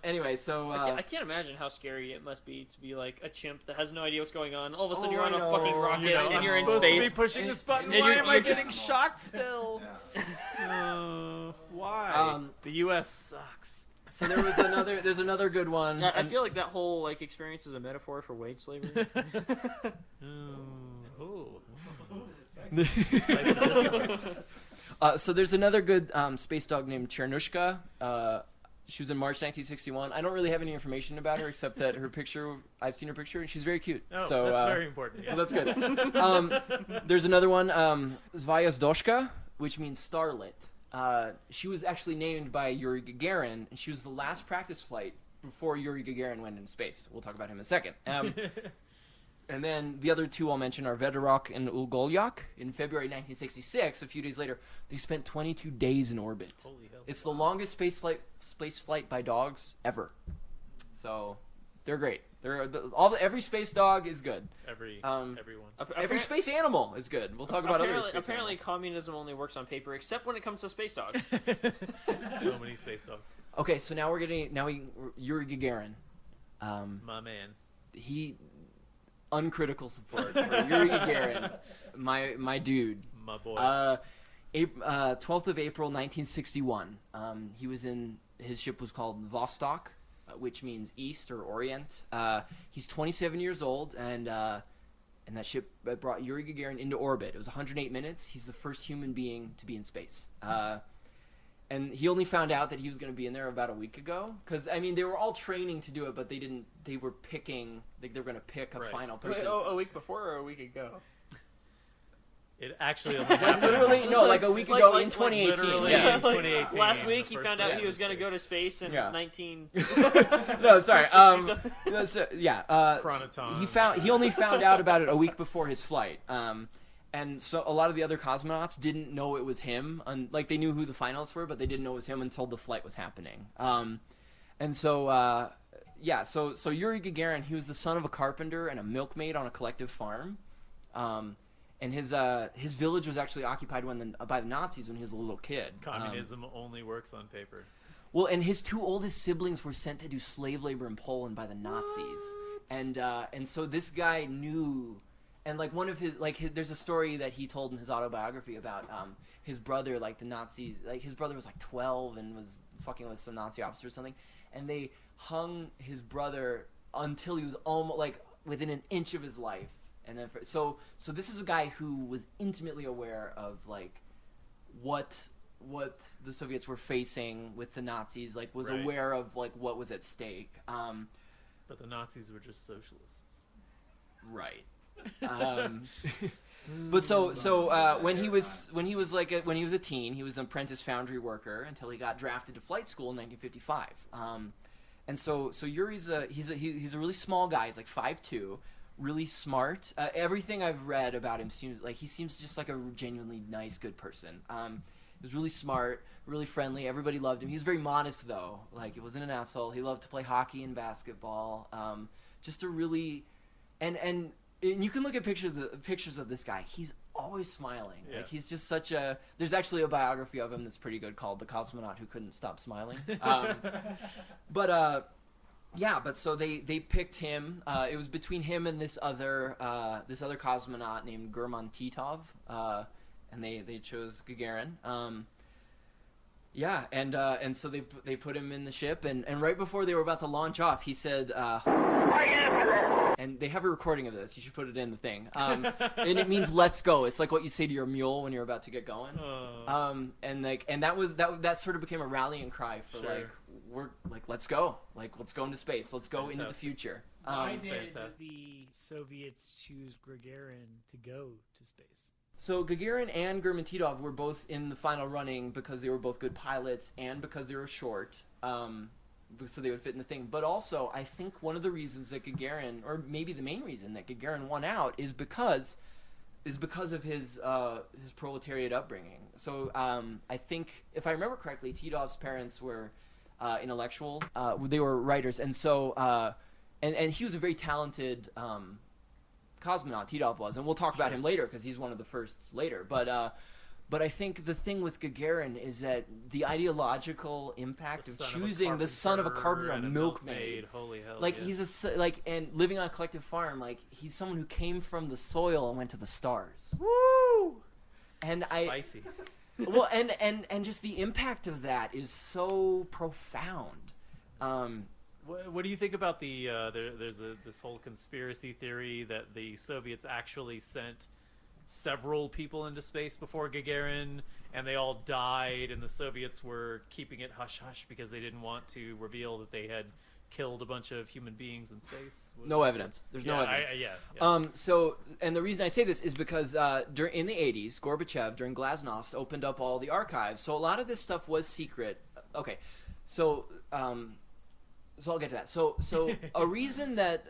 Anyway, so I can't imagine how scary it must be to be like a chimp that has no idea what's going on. All of a sudden, Oh, you're on I a know. fucking rocket You know, and you're I'm in supposed space. to be pushing this button. and Why you're- am I you're just- getting shocked still? Yeah. Why? The U.S. sucks. so there's another good one. I feel like that whole like experience is a metaphor for wage slavery. So there's another good space dog named Chernushka. She was in March 1961. I don't really have any information about her except that I've seen her picture, and she's very cute. Oh, so that's very important. So that's good. There's another one, Zvyazdoshka, which means starlit. She was actually named by Yuri Gagarin, and she was the last practice flight before Yuri Gagarin went into space. We'll talk about him in a second. And then the other two I'll mention are Vedorok and Ugolyak. In February 1966, a few days later, they spent 22 days in orbit. Holy hell. It's the longest space flight by dogs ever. So they're great. Every space dog is good. Everyone. Every space animal is good. We'll talk about other space Apparently, animals. communism only works on paper, except when it comes to space dogs. So many space dogs. Okay, so Yuri Gagarin. My man. He uncritical support for Yuri Gagarin, my dude. My boy. 12th of April 1961. He was his ship was called Vostok, which means east or orient. He's 27 years old, and that ship brought Yuri Gagarin into orbit. It was 108 minutes. He's the first human being to be in space. And he only found out that he was going to be in there about a week ago. Because, I mean, they were all training to do it, but they were picking, they were going to pick a final person. Wait, a week before or a week ago? It actually only happened. Literally, no, like a week ago in 2018. literally Yes. in 2018. Last week, the he first found out person he was going to in go to space in Yeah. 19... No, sorry. Chronoton. He only found out about it a week before his flight. And so a lot of the other cosmonauts didn't know it was him. Like they knew who the finalists were, but they didn't know it was him until the flight was happening. So Yuri Gagarin, he was the son of a carpenter and a milkmaid on a collective farm. And his village was actually occupied by the Nazis when he was a little kid. Communism only works on paper. Well, and his two oldest siblings were sent to do slave labor in Poland by the Nazis, and so this guy knew, and like one of there's a story that he told in his autobiography about his brother, like the Nazis, like his brother was like 12 and was fucking with some Nazi officer or something, and they hung his brother until he was almost like within an inch of his life, and then so this is a guy who was intimately aware of like what the Soviets were facing with the Nazis, like was Right. aware of like what was at stake. But the Nazis were just socialists. Right. But when he was a teen, he was an apprentice foundry worker until he got drafted to flight school in 1955. And so Yuri's he's a really small guy. He's like 5'2", really smart. Everything I've read about him seems like he seems just like a genuinely nice, good person. He was really smart, really friendly. Everybody loved him. He was very modest, though. Like, he wasn't an asshole. He loved to play hockey and basketball. Just a really, and you can look at pictures of this guy. He's always smiling. Yeah. Like, he's just such a. There's actually a biography of him that's pretty good called "The Cosmonaut Who Couldn't Stop Smiling." But so they picked him. It was between him and this other cosmonaut named Gurman Titov. And they chose Gagarin. And so they put him in the ship, and right before they were about to launch off, he said, and they have a recording of this. You should put it in the thing. And it means "let's go." It's like what you say to your mule when you're about to get going. And that sort of became a rallying cry for we're like, let's go, let's go into space, let's go into the future. Why did the Soviets choose Gagarin to go to space? So Gagarin and Gurman Titov were both in the final running because they were both good pilots and because they were short, so they would fit in the thing. But also, I think one of the reasons that Gagarin, or maybe the main reason that Gagarin won out, is because of his proletariat upbringing. So I think, if I remember correctly, Titov's parents were intellectuals. They were writers, and so and he was a very talented cosmonaut. Titov was, and we'll talk about him later because he's one of the firsts later. But I think the thing with Gagarin is that the ideological impact of choosing the son of a carpenter and a milkmaid. Holy hell! Like he's and living on a collective farm. Like he's someone who came from the soil and went to the stars. Woo! And Spicy. Well, and just the impact of that is so profound. What do you think about the there's this whole conspiracy theory that the Soviets actually sent several people into space before Gagarin, and they all died, and the Soviets were keeping it hush-hush because they didn't want to reveal that they had killed a bunch of human beings in space? No evidence. There's no evidence. So, and the reason I say this is because in the 80s, Gorbachev, during Glasnost, opened up all the archives. So a lot of this stuff was secret. Okay, so I'll get to that. So a reason that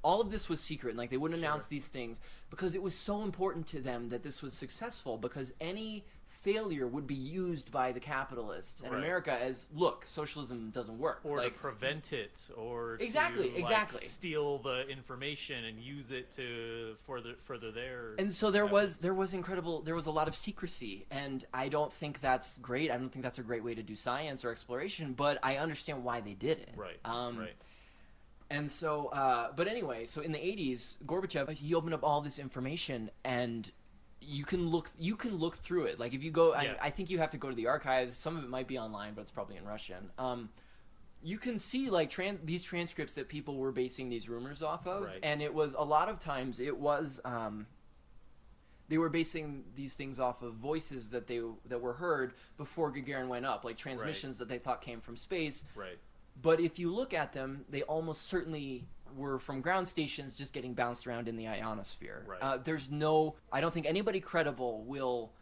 all of this was secret, and like they wouldn't announce these things because it was so important to them that this was successful, because any failure would be used by the capitalists and America as, look, socialism doesn't work, or to prevent it, or exactly steal the information and use it to further their. And so there was a lot of secrecy, and I don't think that's great. I don't think that's a great way to do science or exploration, but I understand why they did it. Right. And so, but anyway, so in the 80s, Gorbachev, he opened up all this information, and you can look through it. Like if you go, I think you have to go to the archives. Some of it might be online, but it's probably in Russian. You can see like these transcripts that people were basing these rumors off of, and it was a lot of times it was they were basing these things off of voices that were heard before Gagarin went up, like transmissions that they thought came from space. Right. But if you look at them, they almost certainly were from ground stations just getting bounced around in the ionosphere. Right. I don't think anybody credible will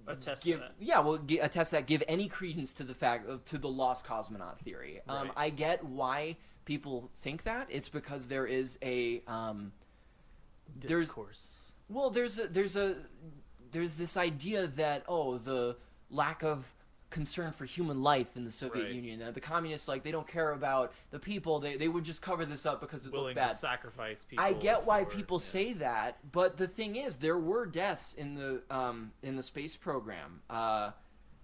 attest to that. Yeah, will attest that, give any credence to the to the lost cosmonaut theory. Right. I get why people think that. It's because there is a discourse. There's this idea that the lack of concern for human life in the Soviet Union. The communists, like, they don't care about the people. They would just cover this up because it looked bad. To sacrifice people. I get why people say that, but the thing is, there were deaths in the space program.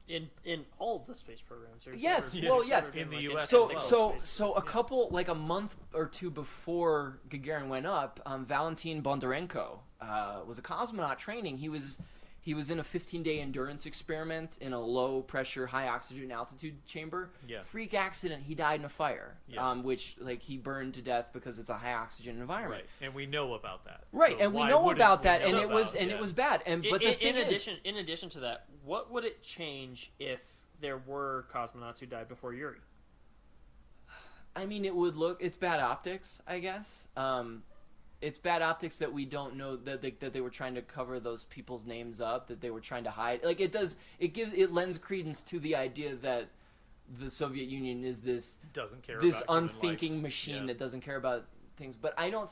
In all of the space programs. Yes. In the U.S. So a couple, like a month or two before Gagarin went up, Valentin Bondarenko was a cosmonaut training. He was in a 15-day endurance experiment in a low-pressure, high-oxygen altitude chamber. Yeah. Freak accident. He died in a fire, which, like, he burned to death because it's a high-oxygen environment. Right, and we know about that. Right, so and we know about that, and it was bad. In addition to that, what would it change if there were cosmonauts who died before Yuri? I mean, it's bad optics, I guess. It's bad optics that we don't know that they were trying to cover those people's names up, that they were trying to hide. Like it lends credence to the idea that the Soviet Union is this doesn't care this about unthinking machine that doesn't care about things, but I don't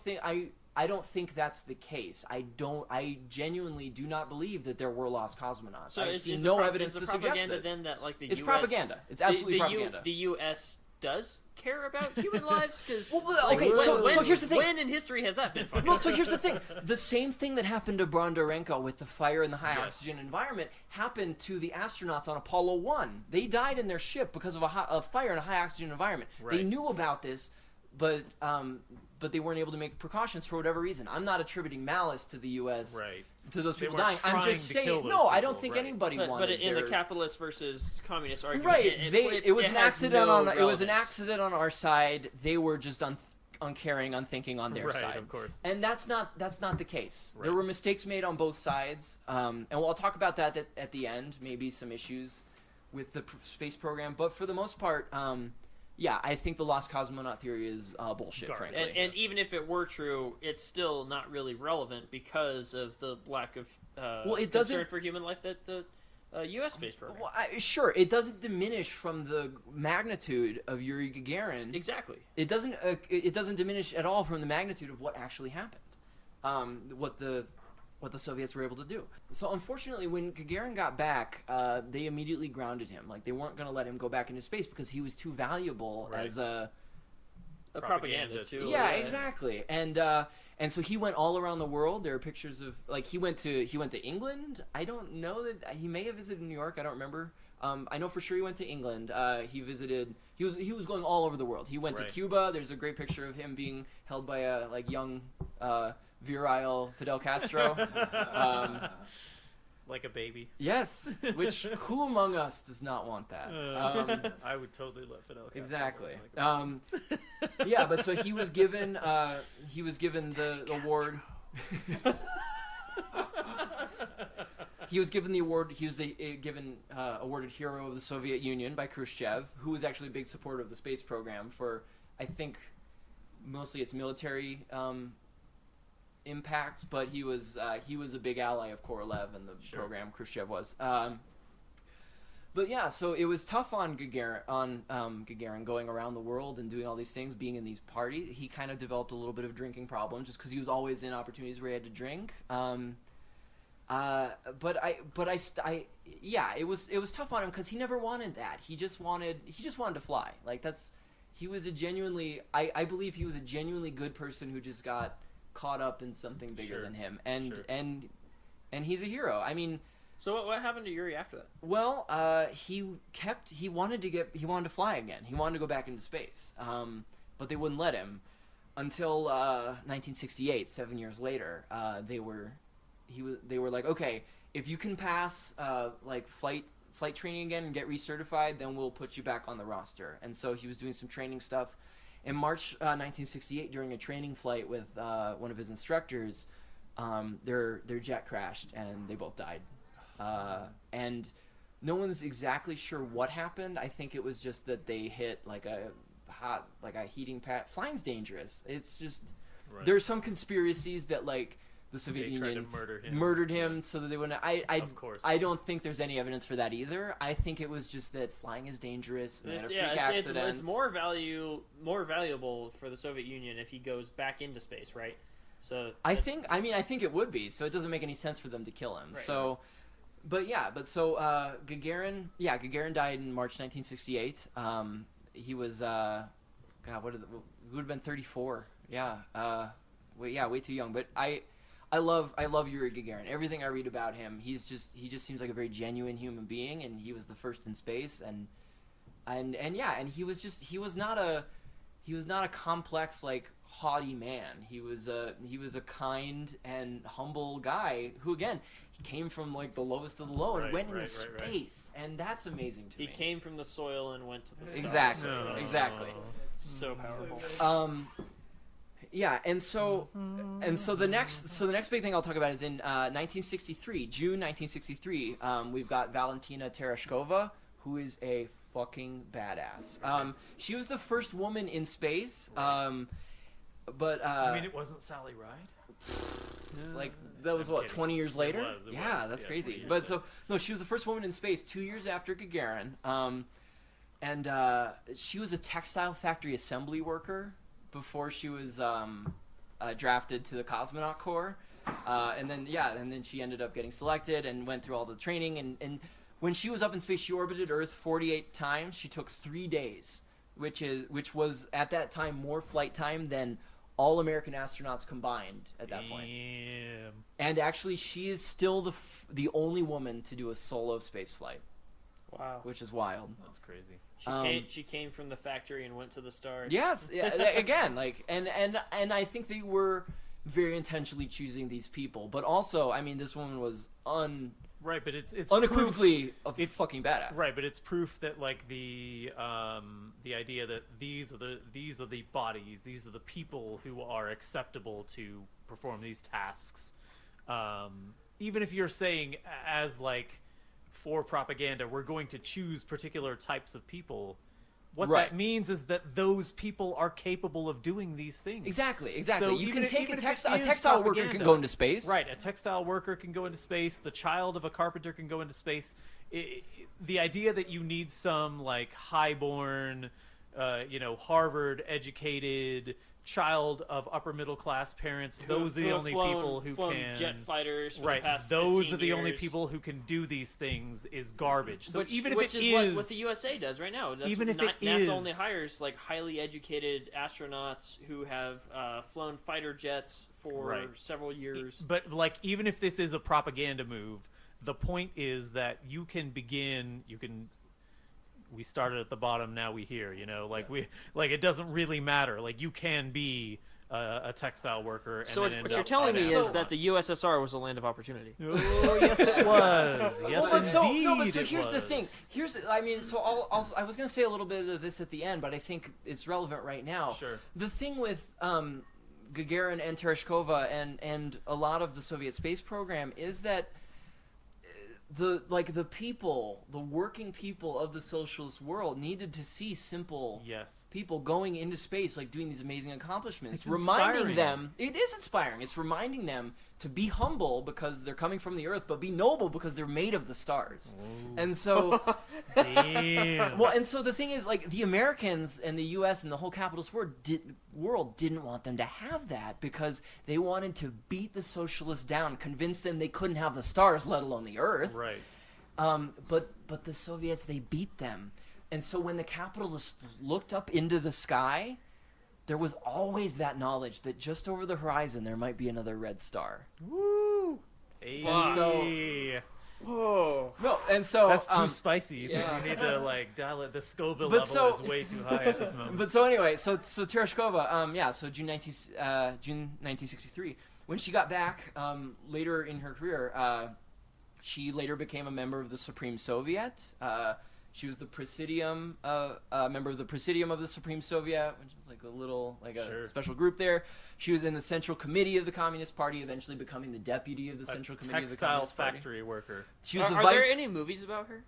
think that's the case. I genuinely do not believe that there were lost cosmonauts. So I've is seen the no evidence to suggest propaganda this. then that like the It's US, propaganda. It's absolutely propaganda. The U.S. does care about human lives because okay, so here's the thing. When in history has that been fucking? Well, so here's the thing. The same thing that happened to Bondarenko with the fire in the high oxygen environment happened to the astronauts on Apollo 1. They died in their ship because of a fire in a high oxygen environment. Right. They knew about this, but they weren't able to make precautions for whatever reason. I'm not attributing malice to the U.S. Right. to those They people weren't dying. I'm trying just to saying. kill those No, I people, don't think right. anybody But wanted. in the capitalist versus communist argument, Right, it was it an has accident no on it was an relevance. accident on our side. They were just uncaring, unthinking on their Right, side. of course. And that's not the case. There Right. were mistakes made on both sides, and I'll talk about that at the end. Maybe some issues with the space program, but for the most part, yeah, I think the lost cosmonaut theory is bullshit, Garbage. frankly. And even if it were true, it's still not really relevant because of the lack of it concern doesn't- for human life that the U.S. space program. Well, sure, it doesn't diminish from the magnitude of Yuri Gagarin. Exactly. It doesn't diminish at all from the magnitude of what actually happened. What the Soviets were able to do. So unfortunately, when Gagarin got back, they immediately grounded him. Like they weren't going to let him go back into space because he was too valuable Right. as a Propaganda too. yeah, exactly. And so he went all around the world. There are pictures of like he went to England. I don't know that he may have visited New York. I don't remember. I know for sure he went to England. He visited. He was going all over the world. He went Right. to Cuba. There's a great picture of him being held by a like young, virile Fidel Castro. Like a baby. Yes, which who among us does not want that? I would totally let Fidel Castro. Exactly. Like, Yeah, but so he was given the award. He was given the award. He was awarded Hero of the Soviet Union by Khrushchev, who was actually a big supporter of the space program for, I think, mostly its military impacts, but he was a big ally of Korolev and the program. Khrushchev was. But yeah, so it was tough on Gagarin going around the world and doing all these things, being in these parties. He kind of developed a little bit of drinking problems just because he was always in opportunities where he had to drink. Yeah, it was tough on him because he never wanted that. He just wanted to fly. Like he was a genuinely, I believe he was a genuinely good person who just got caught up in something bigger than him, and he's a hero. I mean. So what happened to Yuri after that? Well, he wanted to fly again. He wanted to go back into space, but they wouldn't let him until 1968. 7 years later, they were like, okay, if you can pass like flight training again and get recertified, then we'll put you back on the roster. And so he was doing some training stuff. In March 1968, during a training flight with one of his instructors, their jet crashed and they both died. And no one's exactly sure what happened. I think it was just that they hit like a heating pad. Flying's dangerous. It's just there's some conspiracies that like the Soviet Union murdered him so that they wouldn't. Of course. I don't think there's any evidence for that either. I think it was just that flying is dangerous. And It's more valuable for the Soviet Union if he goes back into space, right? So I think it would be. So it doesn't make any sense for them to kill him. Right. So. But Gagarin died in March 1968. He was, he would have been 34. Yeah, way too young. But I love Yuri Gagarin. Everything I read about him, he just seems like a very genuine human being, and he was the first in space, and he was not a complex like haughty man. He was a kind and humble guy who again. Came from like the lowest of the low and went into space, and that's amazing to me. He came from the soil and went to the stars. Exactly. So powerful. Yeah, and so the next big thing I'll talk about is in 1963, June 1963. We've got Valentina Tereshkova, who is a fucking badass. She was the first woman in space. But I mean, it wasn't Sally Ride. Like that was 20 years later. It yeah, was. That's Yeah, crazy. 20 years But so no, she was the first woman in space 2 years after Gagarin. And she was a textile factory assembly worker. before she was drafted to the cosmonaut corps, and then she ended up getting selected and went through all the training. And when she was up in space, she orbited Earth 48 times. She took 3 days, which was at that time more flight time than all American astronauts combined at that point. And actually, she is still the only woman to do a solo space flight. Wow, which is wild. That's crazy. She came from the factory and went to the stars. Yes, yeah, again, like, and I think they were very intentionally choosing these people, but also, I mean, this woman was right, but it's unequivocally proof, a fucking badass. Right, but it's proof that like the idea that these are the bodies, these are the people who are acceptable to perform these tasks. Even if you're saying as like for propaganda, we're going to choose particular types of people. What that means is that those people are capable of doing these things. Exactly. So you can take a textile propaganda, worker can go into space. Right, a textile worker can go into space. The child of a carpenter can go into space. The idea that you need some like highborn, Harvard-educated child of upper middle class parents, those are the only people who can jet fighters for right the past those 15 are the only years. people who can do these things is garbage. So which even if is it what the USA does right now. That's even if it NASA is only hires like highly educated astronauts who have flown fighter jets for several years. But like even if this is a propaganda move, the point is that you can we started at the bottom, now we here, it doesn't really matter. Like you can be a textile worker. And so then what you're telling me is that the USSR was a land of opportunity. Oh, yes, it was. Yes, indeed. So here's the thing. I was going to say a little bit of this at the end, but I think it's relevant right now. Sure. The thing with Gagarin and Tereshkova and a lot of the Soviet space program is that the working people of the socialist world needed to see simple people going into space, like doing these amazing accomplishments, it's reminding inspiring. them. It is inspiring. It's reminding them to be humble because they're coming from the earth, but be noble because they're made of the stars. Ooh. And so, damn. well, and so the thing is, like, the Americans and the U.S. and the whole capitalist world didn't want them to have that because they wanted to beat the socialists down, convince them they couldn't have the stars, let alone the earth. Right. But the Soviets, they beat them. And so when the capitalists looked up into the sky, there was always that knowledge that just over the horizon there might be another red star. Woo! And so, whoa. no, and so that's too spicy. yeah. You need to like dial it. The Scoville But level so- is way too high at this moment. But so anyway, so Tereshkova, so June 1963, when she got back later in her career, she later became a member of the Supreme Soviet. She was the Presidium, member of the Presidium of the Supreme Soviet, which was like a little, a special group there. She was in the Central Committee of the Communist Party, eventually becoming the deputy of the Central Committee of the textile Communist Party. factory worker. She was the Are vice. there any movies about her?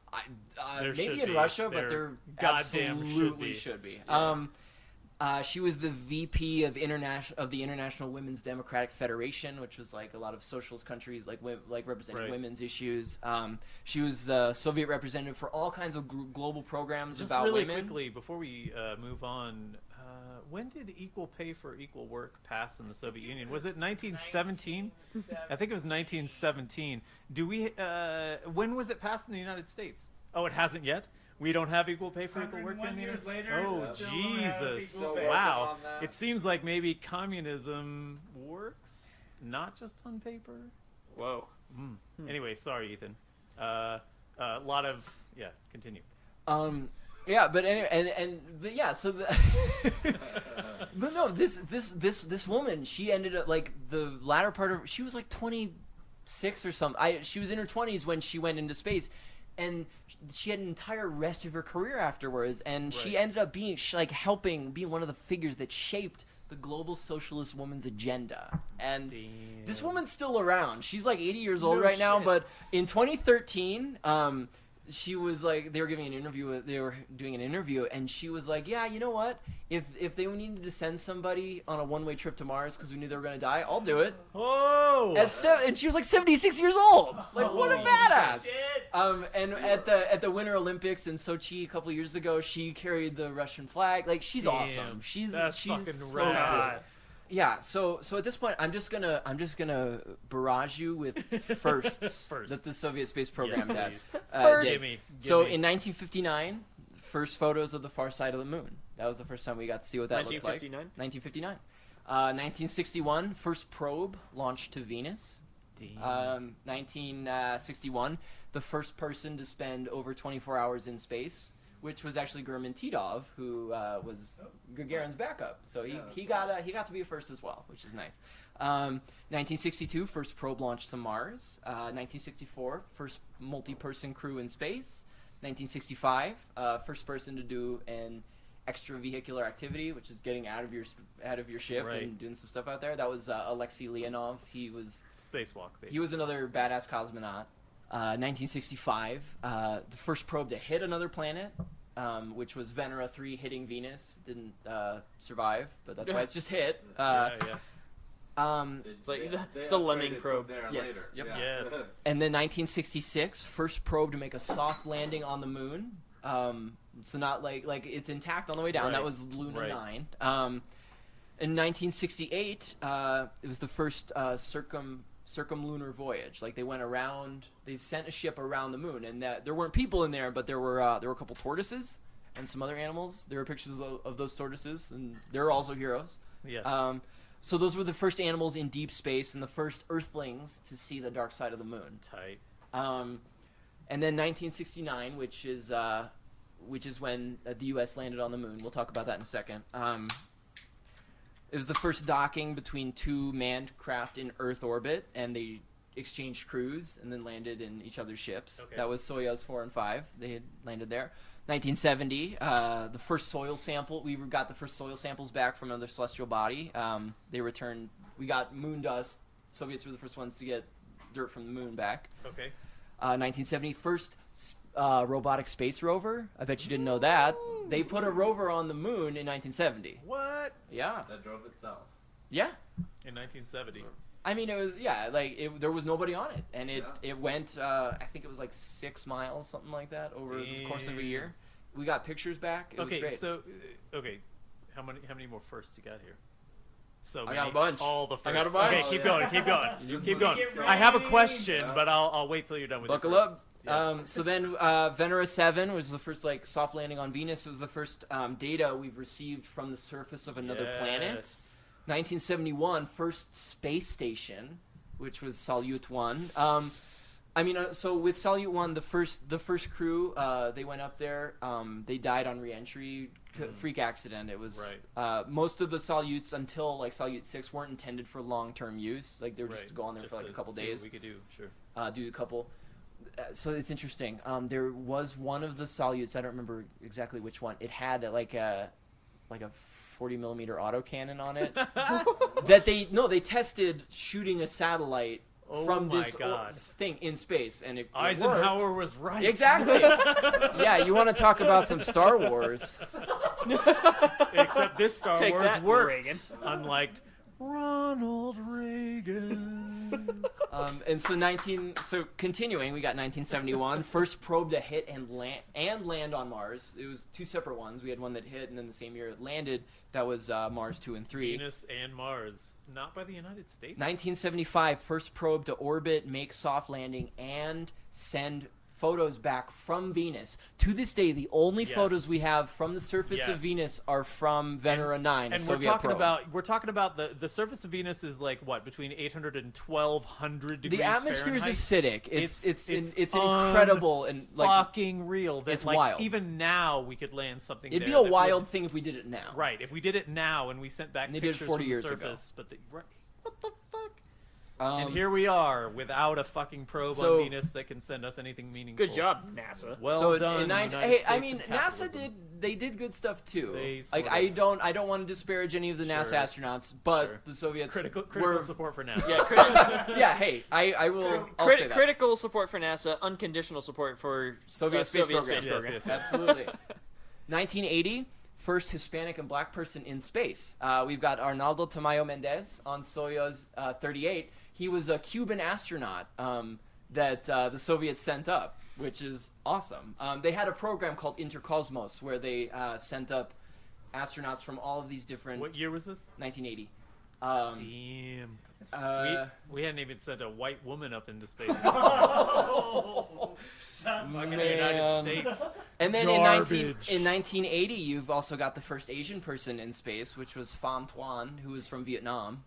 There Maybe should in be. Russia, but There there goddamn absolutely should be. She was the VP of the International Women's Democratic Federation, which was like a lot of socialist countries like representing women's issues. She was the Soviet representative for all kinds of global programs Just about really women. quickly before we move on, when did equal pay for equal work pass in the Soviet Union? Was it 1917? I think it was 1917. When was it passed in the United States? Oh, it hasn't yet? We don't have equal pay for equal work here in the United States? Oh, still don't have Jesus. equal pay. Wow. On that. It seems like maybe communism works, not just on paper. Whoa. Anyway, sorry, Ethan. A lot of... Yeah, continue. Yeah, but anyway, but yeah, so but no, this woman, she ended up like the latter part of, she was like 26 or something. She was in her 20s when she went into space, and she had an entire rest of her career afterwards, and she ended up being being one of the figures that shaped the global socialist woman's agenda. And this woman's still around. She's like 80 years old right now, but in 2013, she was like, they were doing an interview, and she was like, yeah, you know what? If they needed to send somebody on a one-way trip to Mars because we knew they were gonna die, I'll do it. Oh! And she was like 76 years old. Like, what a Holy badass! shit. And at the Winter Olympics in Sochi a couple of years ago, she carried the Russian flag. Like, she's Damn, awesome. She's fucking so rad. cool. Yeah, so at this point, I'm just gonna barrage you with firsts that the Soviet space program Yes, did. Gimme. So in 1959, first photos of the far side of the moon. That was the first time we got to see what that looked like. 1959. 1961, first probe launched to Venus. 1961, the first person to spend over 24 hours in space, which was actually Gurman Titov, who was Gagarin's backup. So he got to be a first as well, which is nice. 1962, first probe launch to Mars. 1964, first multi-person crew in space. 1965, first person to do an extravehicular activity, which is getting out of your ship and doing some stuff out there. That was Alexei Leonov. He was spacewalk. Basically. He was another badass cosmonaut. 1965, the first probe to hit another planet, which was Venera 3 hitting Venus. Didn't survive, but that's why it's just hit. It's like the lemming probe. Yes. Later. Yep. Yeah. Yes. And then 1966, first probe to make a soft landing on the moon. So not like it's intact on the way down. Right. That was Luna Right. 9. In 1968, it was the first circumlunar voyage. Like they went around, they sent a ship around the moon, and there weren't people in there, but there were a couple tortoises and some other animals. There were pictures of those tortoises, and they're also heroes. Yes. So those were the first animals in deep space and the first Earthlings to see the dark side of the moon. Tight. And then 1969, which is when the U.S. landed on the moon. We'll talk about that in a second. It was the first docking between two manned craft in Earth orbit, and they exchanged crews and then landed in each other's ships. Okay. That was Soyuz 4 and 5. They had landed there. 1970, the first soil sample. We got the first soil samples back from another celestial body. They returned. We got moon dust. Soviets were the first ones to get dirt from the moon back. Okay. 1970, first robotic space rover. I bet you didn't know that. They put a rover on the moon in 1970. What? Yeah. That drove itself. Yeah. In 1970. I mean, it was, there was nobody on it. And it went, I think it was like 6 miles, something like that, over the course of a year. We got pictures back. It was great. So, how many more firsts you got here? So I got a bunch. All the firsts. I got a bunch. Okay, keep going. Keep going. Keep going. Get I have a ready. question, but I'll wait till you're done with Buckle your up. firsts. Yeah. So then Venera 7 was the first soft landing on Venus. It was the first data we've received from the surface of another planet. Yes. 1971, first space station, which was Salyut 1. So with Salyut 1, the first crew, they went up there. They died on re-entry, freak accident. It was most of the Salyuts until Salyut 6 weren't intended for long-term use. Like they were just to go on there for a couple see days. What we could do, sure. Do a couple. So it's interesting. There was one of the Salyuts. I don't remember exactly which one. It had like a 40mm autocannon on it that they tested shooting a satellite from my this God. thing in space, and it Eisenhower worked. was right. Exactly. Yeah, you want to talk about some Star Wars? Except this Star Take Wars that, worked, Reagan. unlike Ronald Reagan. And so continuing, we got 1971, first probe to hit and land on Mars. It was 2 separate ones. We had one that hit, and then the same year it landed. That was Mars 2 and 3. Venus and Mars, not by the United States. 1975, first probe to orbit, make soft landing, and send photos back from Venus. To this day, the only photos we have from the surface of Venus are from Venera 9, a and Soviet probe. we're talking about the surface of Venus is like what, between 800 and 1200 degrees The atmosphere Fahrenheit? is acidic. It's It's incredible and fucking real. That, it's like, wild. Even now we could land something. It'd be there a that wild thing if we did it now. Right, if we did it now and we sent back And they did it pictures 40 from years the ago. surface, but what the fuck? And here we are without a fucking probe So- on Venus that can send us anything meaningful. Good job, NASA. Well so done. in United hey, States I and mean, NASA capitalism. they did good stuff too. They Like sort I of- don't want to disparage any of the NASA Sure. astronauts, but Sure. the Soviets critical were support for NASA. Yeah, yeah. Hey, I will. I'll say that. critical support for NASA, unconditional support for Soviet space Soviet program. space Yes, program. yes, yes. Absolutely. 1980, first Hispanic and black person in space. We've got Arnaldo Tamayo Mendez on Soyuz 38. He was a Cuban astronaut that the Soviets sent up, which is awesome. They had a program called Intercosmos where they sent up astronauts from all of these different. What year was this? 1980. Damn. We hadn't even sent a white woman up into space. Fucking the United States. And then Garbage. in 1980, you've also got the first Asian person in space, which was Pham Tuan, who was from Vietnam.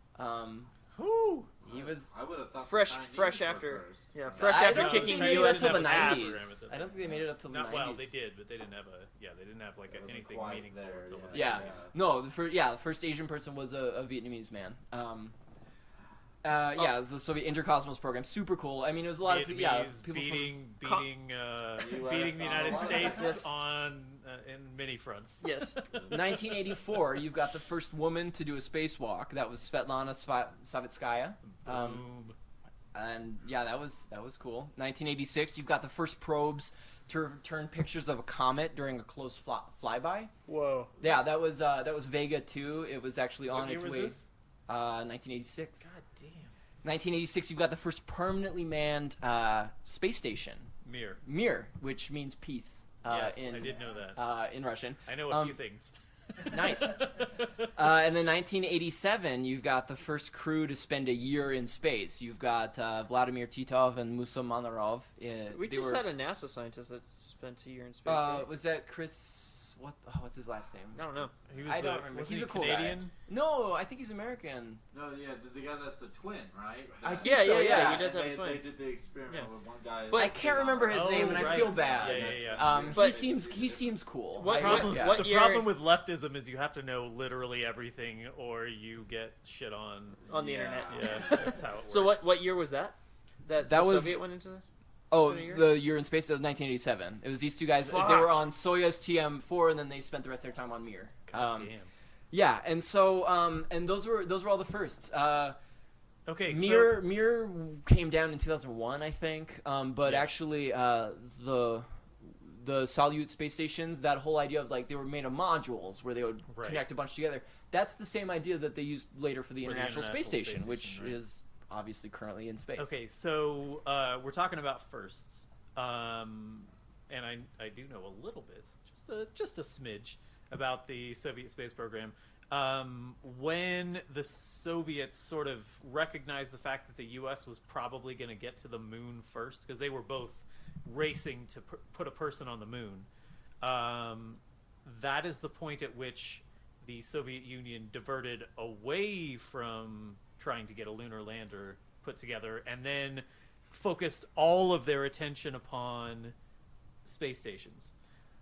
Whew. He was. I would have thought Fresh the Chinese after, were first. yeah, fresh I after don't think kicking they made it U.S. up till the didn't have a 90s. program at the I don't think they made it up till the Not 90s. well, they did, but they didn't have they didn't have like It wasn't anything quite meaningful there, until the Yeah. 90s. No, the first Asian person was a Vietnamese man. Yeah, it was the Soviet Intercosmos program. Super cool. I mean, it was a lot of Vietnamese people beating US beating the United on States Yes. on in many fronts. Yes. from 1984. You've got the first woman to do a spacewalk. That was Svetlana Savitskaya. Boom. And yeah, that was cool. 1986. You've got the first probes to return pictures of a comet during a close flyby. Whoa. Yeah, that was Vega 2. It was actually on What year its was way. this? 1986. God damn. 1986, you've got the first permanently manned space station, Mir. which means peace Yes, in I did know that. in Russian. I know a few things. Nice. And then 1987, you've got the first crew to spend a year in space. You've got Vladimir Titov and Musa Manarov. We just had a NASA scientist that spent a year in space. right? Was that Chris? What's his last name? I don't know. He was I don't remember. was He's he a cool Canadian? guy. No, I think he's American. No, yeah, the guy that's a twin, right? I think Yeah, so, yeah, yeah. he does have they, a twin. They did the experiment Yeah. with one guy. But I can't remember his Oh, name, and I right. feel bad. Yeah. But- he seems cool. What- I- what the year- problem with leftism is you have to know literally everything, or you get shit on. On the Yeah. internet. Yeah, that's how it works. So what year was that? That That the was- Soviet went into? Oh, Spent a year? the year in space, that was 1987. It was these two guys. Fuck. They were on Soyuz TM4, and then they spent the rest of their time on Mir. God damn. Yeah, and so and those were all the firsts. Okay, Mir came down in 2001, I think. But Yeah. actually, the Salyut space stations, that whole idea of like they were made of modules where they would Right. connect a bunch together. That's the same idea that they used later for the For the International Space International Station, Space which Station, right. is obviously currently in space. Okay, so we're talking about firsts, and I do know a little bit, just a smidge, about the Soviet space program. When the Soviets sort of recognized the fact that the U.S. was probably going to get to the moon first, because they were both racing to put a person on the moon, that is the point at which the Soviet Union diverted away from trying to get a lunar lander put together, and then focused all of their attention upon space stations.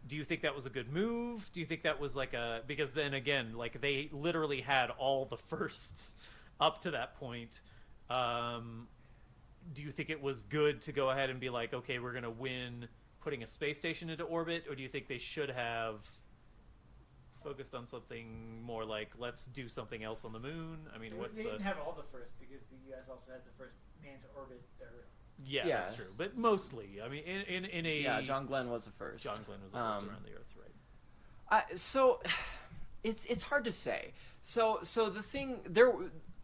Do you think that was a good move? Do you think that was like because then again, like they literally had all the firsts up to that point. Do you think it was good to go ahead and be like, okay, we're going to win putting a space station into orbit? Or do you think they should have focused on something more like, let's do something else on the moon? I mean, what's they the... didn't have all the first because the U.S. also had the first man to orbit the Earth. Yeah, Yeah. that's true. But mostly, I mean, in a... Yeah, John Glenn was the first. John Glenn was the first around the Earth, right? So it's hard to say. So the thing there.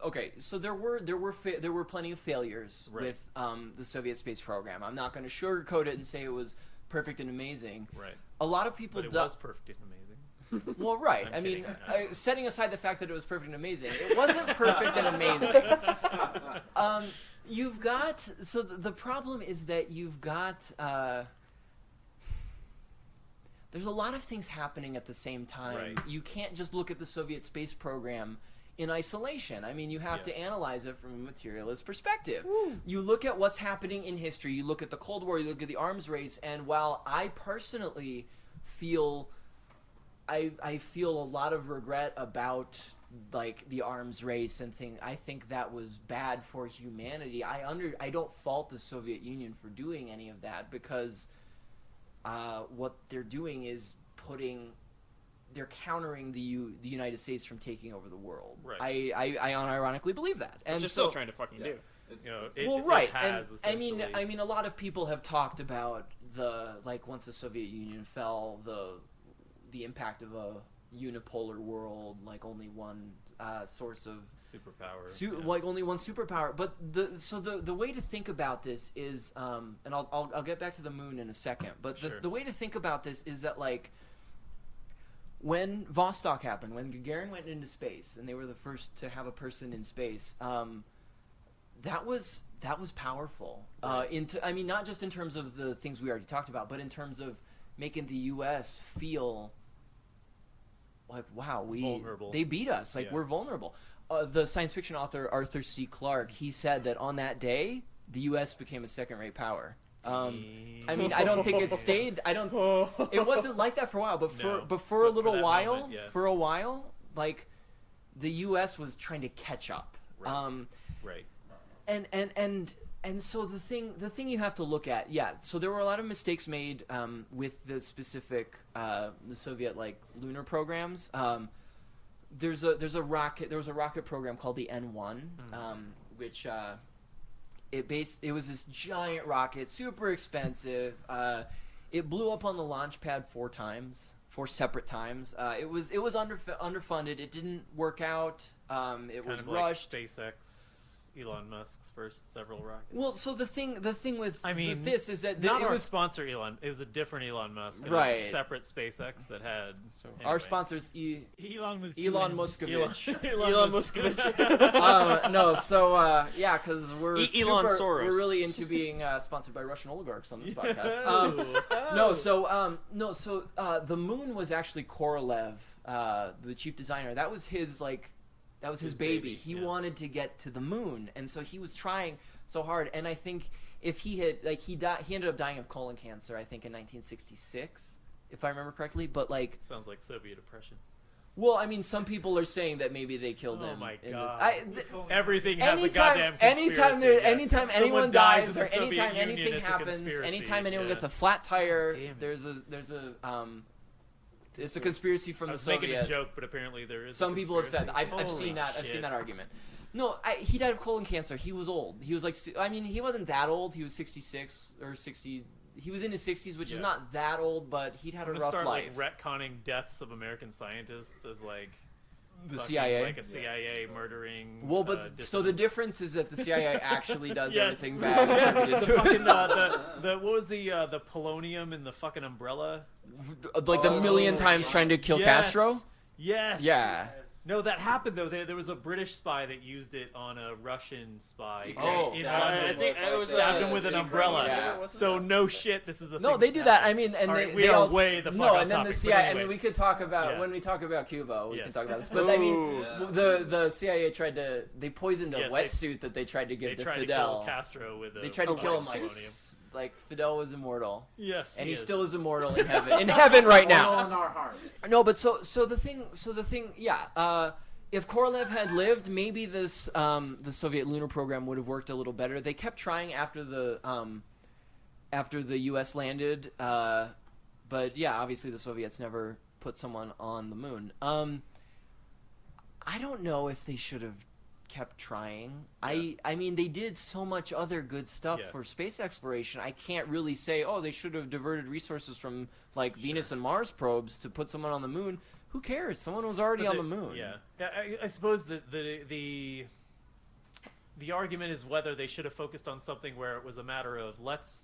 Okay, so there were plenty of failures Right. with the Soviet space program. I'm not going to sugarcoat it and say it was perfect and amazing. Right. A lot of people But it do- was perfect and amazing. Well, right. I'm I mean, kidding. setting aside the fact that it was perfect and amazing, it wasn't perfect and amazing. You've got so the problem is that you've got there's a lot of things happening at the same time. Right. You can't just look at the Soviet space program in isolation. I mean, you have to analyze it from a materialist perspective. You look at what's happening in history, you look at the Cold War, you look at the arms race, and while I personally feel I feel a lot of regret about like the arms race and thing. I think that was bad for humanity. I don't fault the Soviet Union for doing any of that, because what they're doing is they're countering the United States from taking over the world. Right. I unironically believe that, and Which they're still trying to fucking do. right. Has, and I mean, a lot of people have talked about once the Soviet Union fell, the impact of a unipolar world, like only one source of superpower, like only one superpower. But the way to think about this is, and I'll get back to the moon in a second. But the way to think about this is that, like, when Vostok happened, when Gagarin went into space, and they were the first to have a person in space, that was powerful. Right. I mean, not just in terms of the things we already talked about, but in terms of making the U.S. feel like, wow, vulnerable. They beat us. Like, we're vulnerable. The science fiction author Arthur C. Clarke, he said that on that day, the U.S. became a second-rate power. I mean, I don't think it stayed. It wasn't like that for a while, but for a little while, for a while, like, the U.S. was trying to catch up. Right. And so the thing you have to look at, so there were a lot of mistakes made with the specific the Soviet, like, lunar programs. There was a rocket program called the N1, which it was this giant rocket, super expensive. It blew up on the launch pad 4 separate times. It was underfunded. It didn't work out. It was rushed. Like SpaceX, Elon Musk's first several rockets. Well, so the thing with with this is that not our sponsor Elon. It was a different Elon Musk, right? A separate SpaceX that had our sponsors Elon Muskovich. Elon Muskovich. No, so because we're Elon Soros. We're really into being sponsored by Russian oligarchs on this podcast. The moon was actually Korolev, the chief designer. That was his his baby. He wanted to get to the moon, and so he was trying so hard. And I think if he had, like, he ended up dying of colon cancer, I think, in 1966, if I remember correctly. But, like, sounds like Soviet oppression. Well, I mean, some people are saying that maybe they killed him. Oh my god! Everything has a anytime, goddamn conspiracy. anytime anyone dies or Soviet anytime Union, anything it's a happens, conspiracy. anytime anyone gets a flat tire, there's a it's a conspiracy from I the was Soviets. making a joke, but apparently there is. Some people have said that. I've seen that. I've seen that argument. No, he died of colon cancer. He was old. He was like, I mean, he wasn't that old. He was 66 or 60. He was in his 60s, which is not that old, but he'd had a rough life. Like, retconning deaths of American scientists as like the CIA, like a CIA murdering. Well, but so the difference is that the CIA actually does Yes. everything bad attributed to fucking, it. the what was the polonium in the fucking umbrella? Like the million times trying to kill Castro. Yes. Yeah. No, that happened though. There was a British spy that used it on a Russian spy. Oh. in I London. think it was Stabbed him with an umbrella. Yeah. So no shit, this is the No, thing. they do that. I mean, and All they, right, we they are also, way the fuck no, off and then topic, the but CIA. I anyway. mean, we could talk about Yeah. when we talk about Cuba. We can Yes. talk about this, but I mean, Ooh. the CIA tried to. They poisoned a Yes, wetsuit that they tried to give They to tried Fidel. to kill Castro with a They tried to kill him polonium. like Fidel was immortal. Yes, And he is. still is immortal in heaven. In heaven right All now. in our hearts. No, but so the thing, yeah. If Korolev had lived, maybe this the Soviet lunar program would have worked a little better. They kept trying after the U.S. landed, but yeah, obviously the Soviets never put someone on the moon. I don't know if they should have kept trying. Yeah. I mean, they did so much other good stuff for space exploration. I can't really say, oh, they should have diverted resources from like Venus and Mars probes to put someone on the moon. Who cares? Someone was already on the moon. Yeah, I suppose that the argument is whether they should have focused on something where it was a matter of let's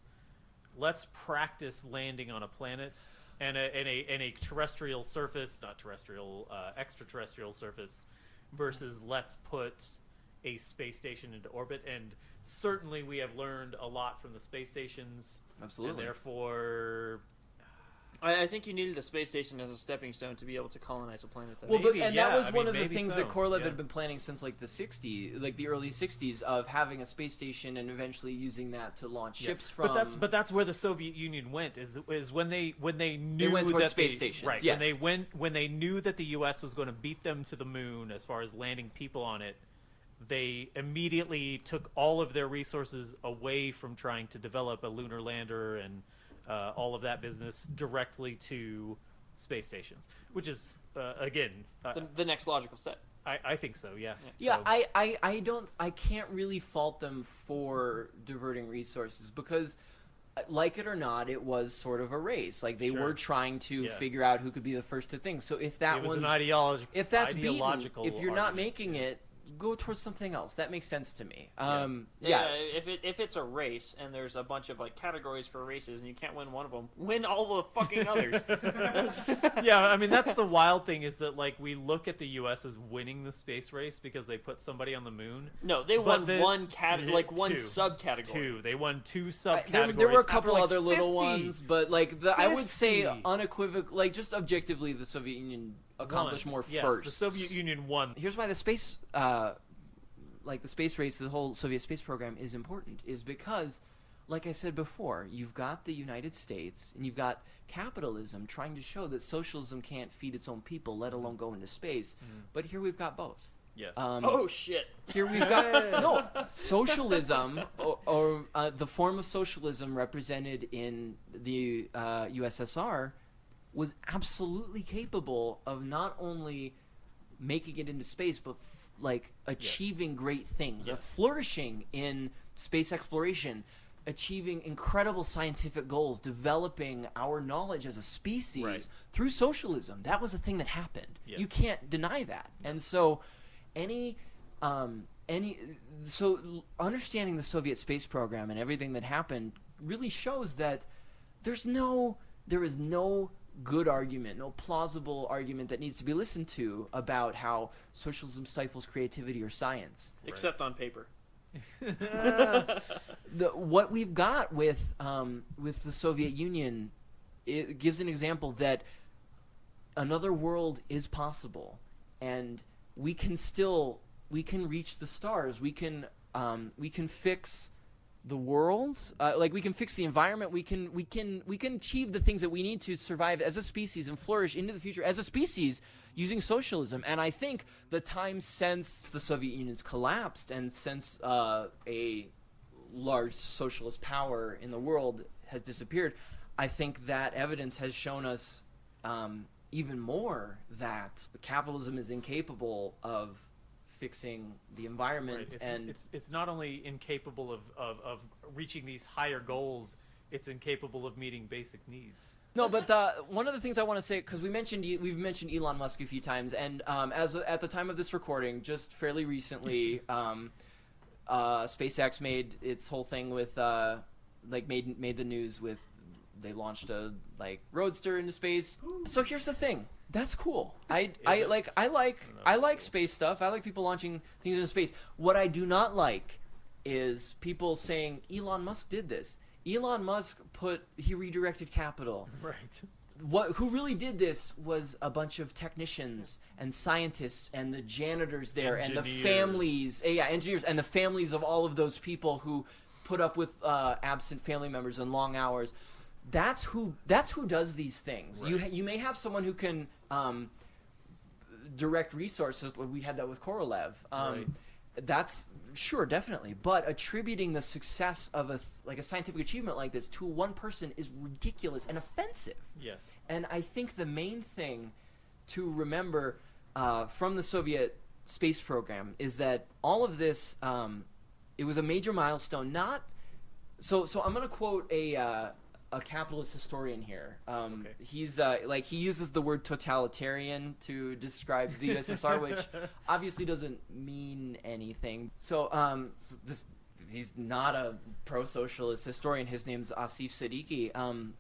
practice landing on a planet and a terrestrial surface, not terrestrial, extraterrestrial surface, versus let's put a space station into orbit. And certainly we have learned a lot from the space stations. Absolutely. And therefore, I think you needed a space station as a stepping stone to be able to colonize a planet. Though. Well, Maybe, that yeah, was I one mean, of the maybe things so, that Korolev yeah. had been planning since like the early '60s, of having a space station and eventually using that to launch ships from. But that's where the Soviet Union went. Is when they knew went towards that space they, stations, right? yes. When they knew that the U.S. was going to beat them to the moon as far as landing people on it, they immediately took all of their resources away from trying to develop a lunar lander and all of that business directly to space stations, which is again The next logical step. I think so. Yeah. Yeah, So, I can't really fault them for diverting resources because, like it or not, it was sort of a race. Like they Sure. were trying to Yeah. figure out who could be the first to think. So if that it was an one's if that's beaten, ideological if you're not argument, making yeah. it, go towards something else. That makes sense to me. Yeah, if it's a race and there's a bunch of like categories for races and you can't win one of them, win all the fucking others. Yeah, I mean that's the wild thing is that like we look at the U.S. as winning the space race because they put somebody on the moon. No, they But won the- one one two. subcategory. They won two subcategories. There were a after, couple like, other little 50. ones, but like I would say 50. unequivocal, like just objectively, the Soviet Union accomplished Won. more Yes, first. the Soviet Union won. Here's why the space race, the whole Soviet space program is important, is because, like I said before, you've got the United States and you've got capitalism trying to show that socialism can't feed its own people, let alone go into space. But here we've got both. Yes. Oh shit! Here we've got no socialism, or the form of socialism represented in the USSR was absolutely capable of not only making it into space, but achieving great things, Yes. flourishing in space exploration, achieving incredible scientific goals, developing our knowledge as a species Right. through socialism. That was a thing that happened. Yes. You can't deny that. And so so understanding the Soviet space program and everything that happened really shows that there is no good argument, no plausible argument that needs to be listened to about how socialism stifles creativity or science. Except on paper. What we've got with the Soviet Union, it gives an example that another world is possible, and we can reach the stars. We can fix the world, we can fix the environment. We can achieve the things that we need to survive as a species and flourish into the future as a species using socialism. And I think the time since the Soviet Union's collapsed and since a large socialist power in the world has disappeared, I think that evidence has shown us even more that capitalism is incapable of fixing the environment. Right. It's not only incapable of reaching these higher goals, it's incapable of meeting basic needs. No, but one of the things I want to say, because we've mentioned Elon Musk a few times, and at the time of this recording, just fairly recently, SpaceX made its whole thing with made the news with, they launched a roadster into space. So here's the thing. That's cool. I like space stuff. I like people launching things into space. What I do not like is people saying Elon Musk did this. Elon Musk he redirected capital. Right. Who really did this was a bunch of technicians and scientists and the janitors there and the families, engineers and the families of all of those people who put up with absent family members and long hours. That's who does these things. Right. You may have someone who can direct resources. We had that with Korolev. Right. That's sure, definitely. But attributing the success of a scientific achievement like this to one person is ridiculous and offensive. Yes. And I think the main thing to remember from the Soviet space program is that all of this, it was a major milestone. So I'm going to quote a capitalist historian here. Okay. He's he uses the word totalitarian to describe the USSR, which obviously doesn't mean anything. So he's not a pro-socialist historian. His name's Asif Siddiqui.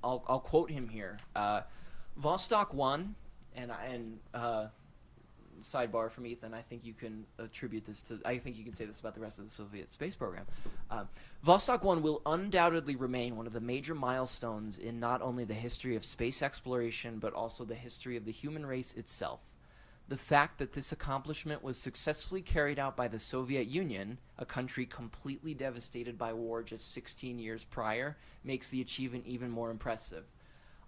I'll quote him here. Vostok 1 and sidebar from Ethan, I think you can attribute this to, I think you can say this about the rest of the Soviet space program. Vostok 1 will undoubtedly remain one of the major milestones in not only the history of space exploration, but also the history of the human race itself. The fact that this accomplishment was successfully carried out by the Soviet Union, a country completely devastated by war just 16 years prior, makes the achievement even more impressive.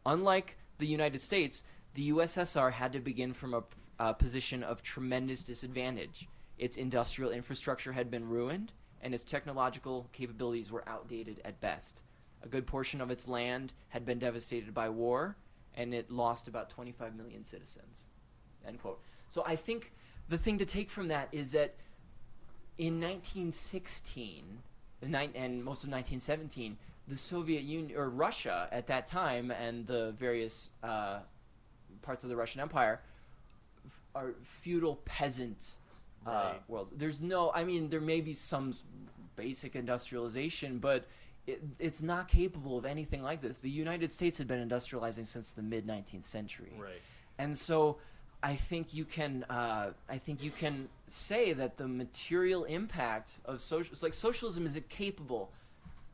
Unlike the United States, the USSR had to begin from a position of tremendous disadvantage. Its industrial infrastructure had been ruined, and its technological capabilities were outdated at best. A good portion of its land had been devastated by war, and it lost about 25 million citizens. End quote. So I think the thing to take from that is that in 1916 and most of 1917, the Soviet Union, or Russia at that time, and the various parts of the Russian Empire are feudal peasant worlds. There's no, I mean, there may be some basic industrialization, but it's not capable of anything like this. The United States had been industrializing since the mid-19th century. Right. And so I think you can say that the material impact of socialism is capable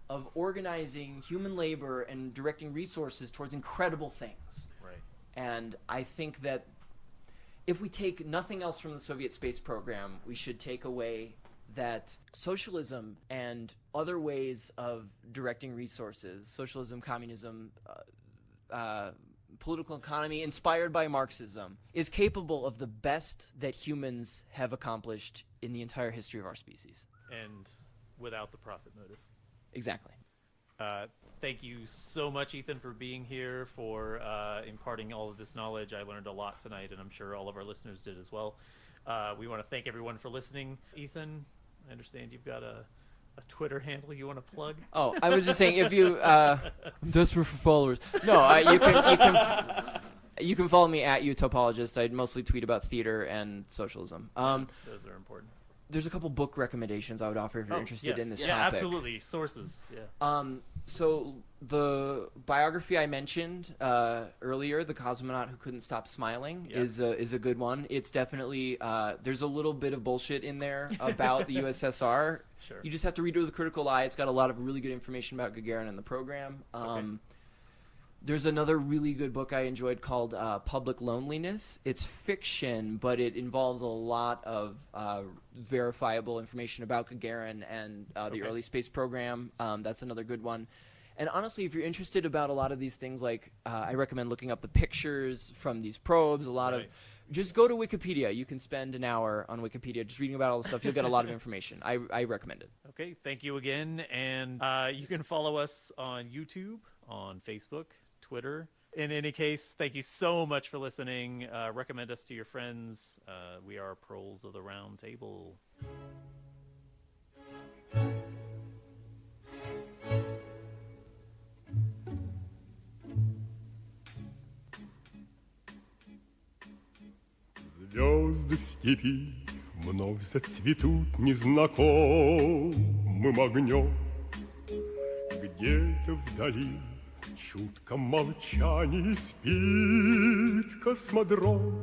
of organizing human labor and directing resources towards incredible things. Right. And I think that if we take nothing else from the Soviet space program, we should take away that socialism and other ways of directing resources, socialism, communism, political economy inspired by Marxism, is capable of the best that humans have accomplished in the entire history of our species. And without the profit motive. Exactly. Thank you so much, Ethan, for being here, for imparting all of this knowledge. I learned a lot tonight, and I'm sure all of our listeners did as well. We want to thank everyone for listening. Ethan, I understand you've got a Twitter handle you want to plug? Oh, I was just saying, if you I'm desperate for followers. No, you can follow me at Utopologist. I mostly tweet about theater and socialism. Those are important. There's a couple book recommendations I would offer if you're interested in this yeah, topic. Absolutely. Sources. Yeah. So the biography I mentioned earlier, The Cosmonaut Who Couldn't Stop Smiling, is a good one. It's definitely there's a little bit of bullshit in there about the USSR. Sure. You just have to read it with a critical eye. It's got a lot of really good information about Gagarin and the program. Okay. There's another really good book I enjoyed called Public Loneliness. It's fiction, but it involves a lot of verifiable information about Gagarin and the early space program. That's another good one. And honestly, if you're interested about a lot of these things, like I recommend looking up the pictures from these probes. Just go to Wikipedia. You can spend an hour on Wikipedia just reading about all the stuff. You'll get a lot of information. I recommend it. Okay, thank you again. And you can follow us on YouTube, on Facebook, Twitter. In any case, thank you so much for listening. Recommend us to your friends. We are Proles of the Round Table. Звезды в степи вновь зацветут незнакомым огнем. Где-то вдали в чутком молчании спит космодром.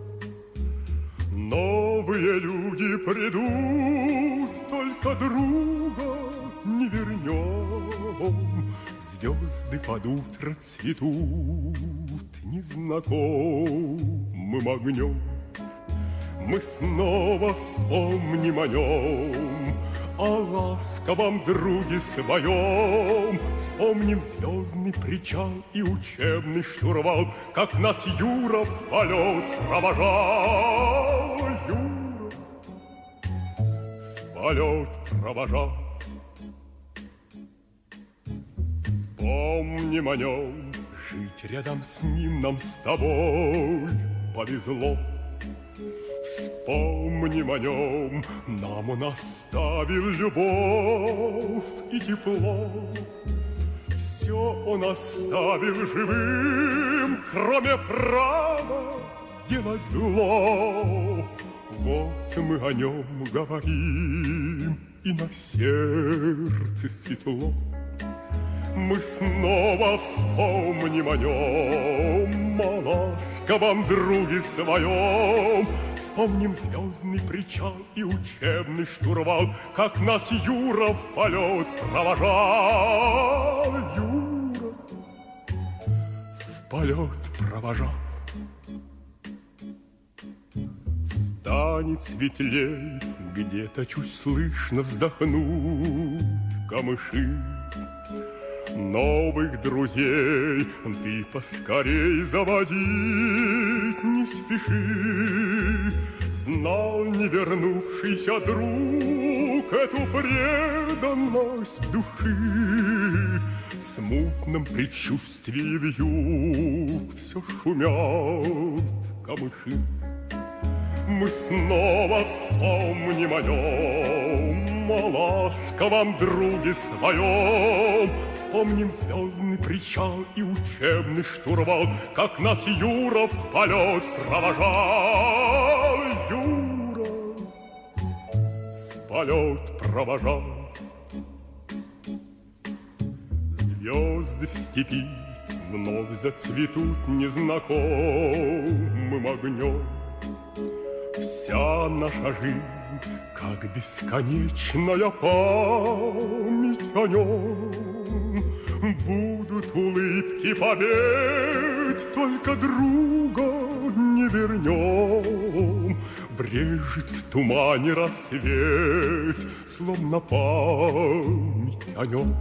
Новые люди придут, только друга не вернем. Звезды под утро цветут незнакомым огнем. Мы снова вспомним о нем, о ласковом друге своем. Вспомним звездный причал и учебный штурвал, как нас Юра в полет провожал. Юра в полет провожал. Вспомним о нем, жить рядом с ним нам с тобой повезло. Вспомним о нем, нам он оставил любовь и тепло. Все он оставил живым, кроме права делать зло. Вот мы о нем говорим, и на сердце светло. Мы снова вспомним о нем, о ласковом друге своем. Вспомним звездный причал и учебный штурвал, как нас Юра в полет провожал. Юра в полет провожал. Станет светлей, где-то чуть слышно вздохнут камыши. Новых друзей ты поскорей заводить не спеши. Знал не вернувшийся друг эту преданность души. В смутном предчувствии вьюг все шумят камыши. Мы снова вспомним о нем, о ласковом друге своем. Вспомним звездный причал и учебный штурвал, как нас Юра в полет провожал. Юра в полет провожал. Звезды в степи вновь зацветут незнакомым огнем. Вся наша жизнь, как бесконечная память о нем. Будут улыбки побед, только друга не вернем. Брежет в тумане рассвет, словно память о нем.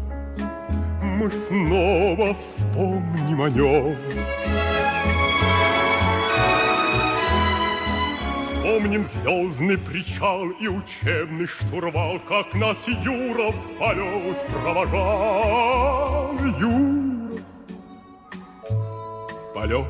Мы снова вспомним о нем. Помним звездный причал и учебный штурвал, как нас Юра в полет провожал. Юра в полет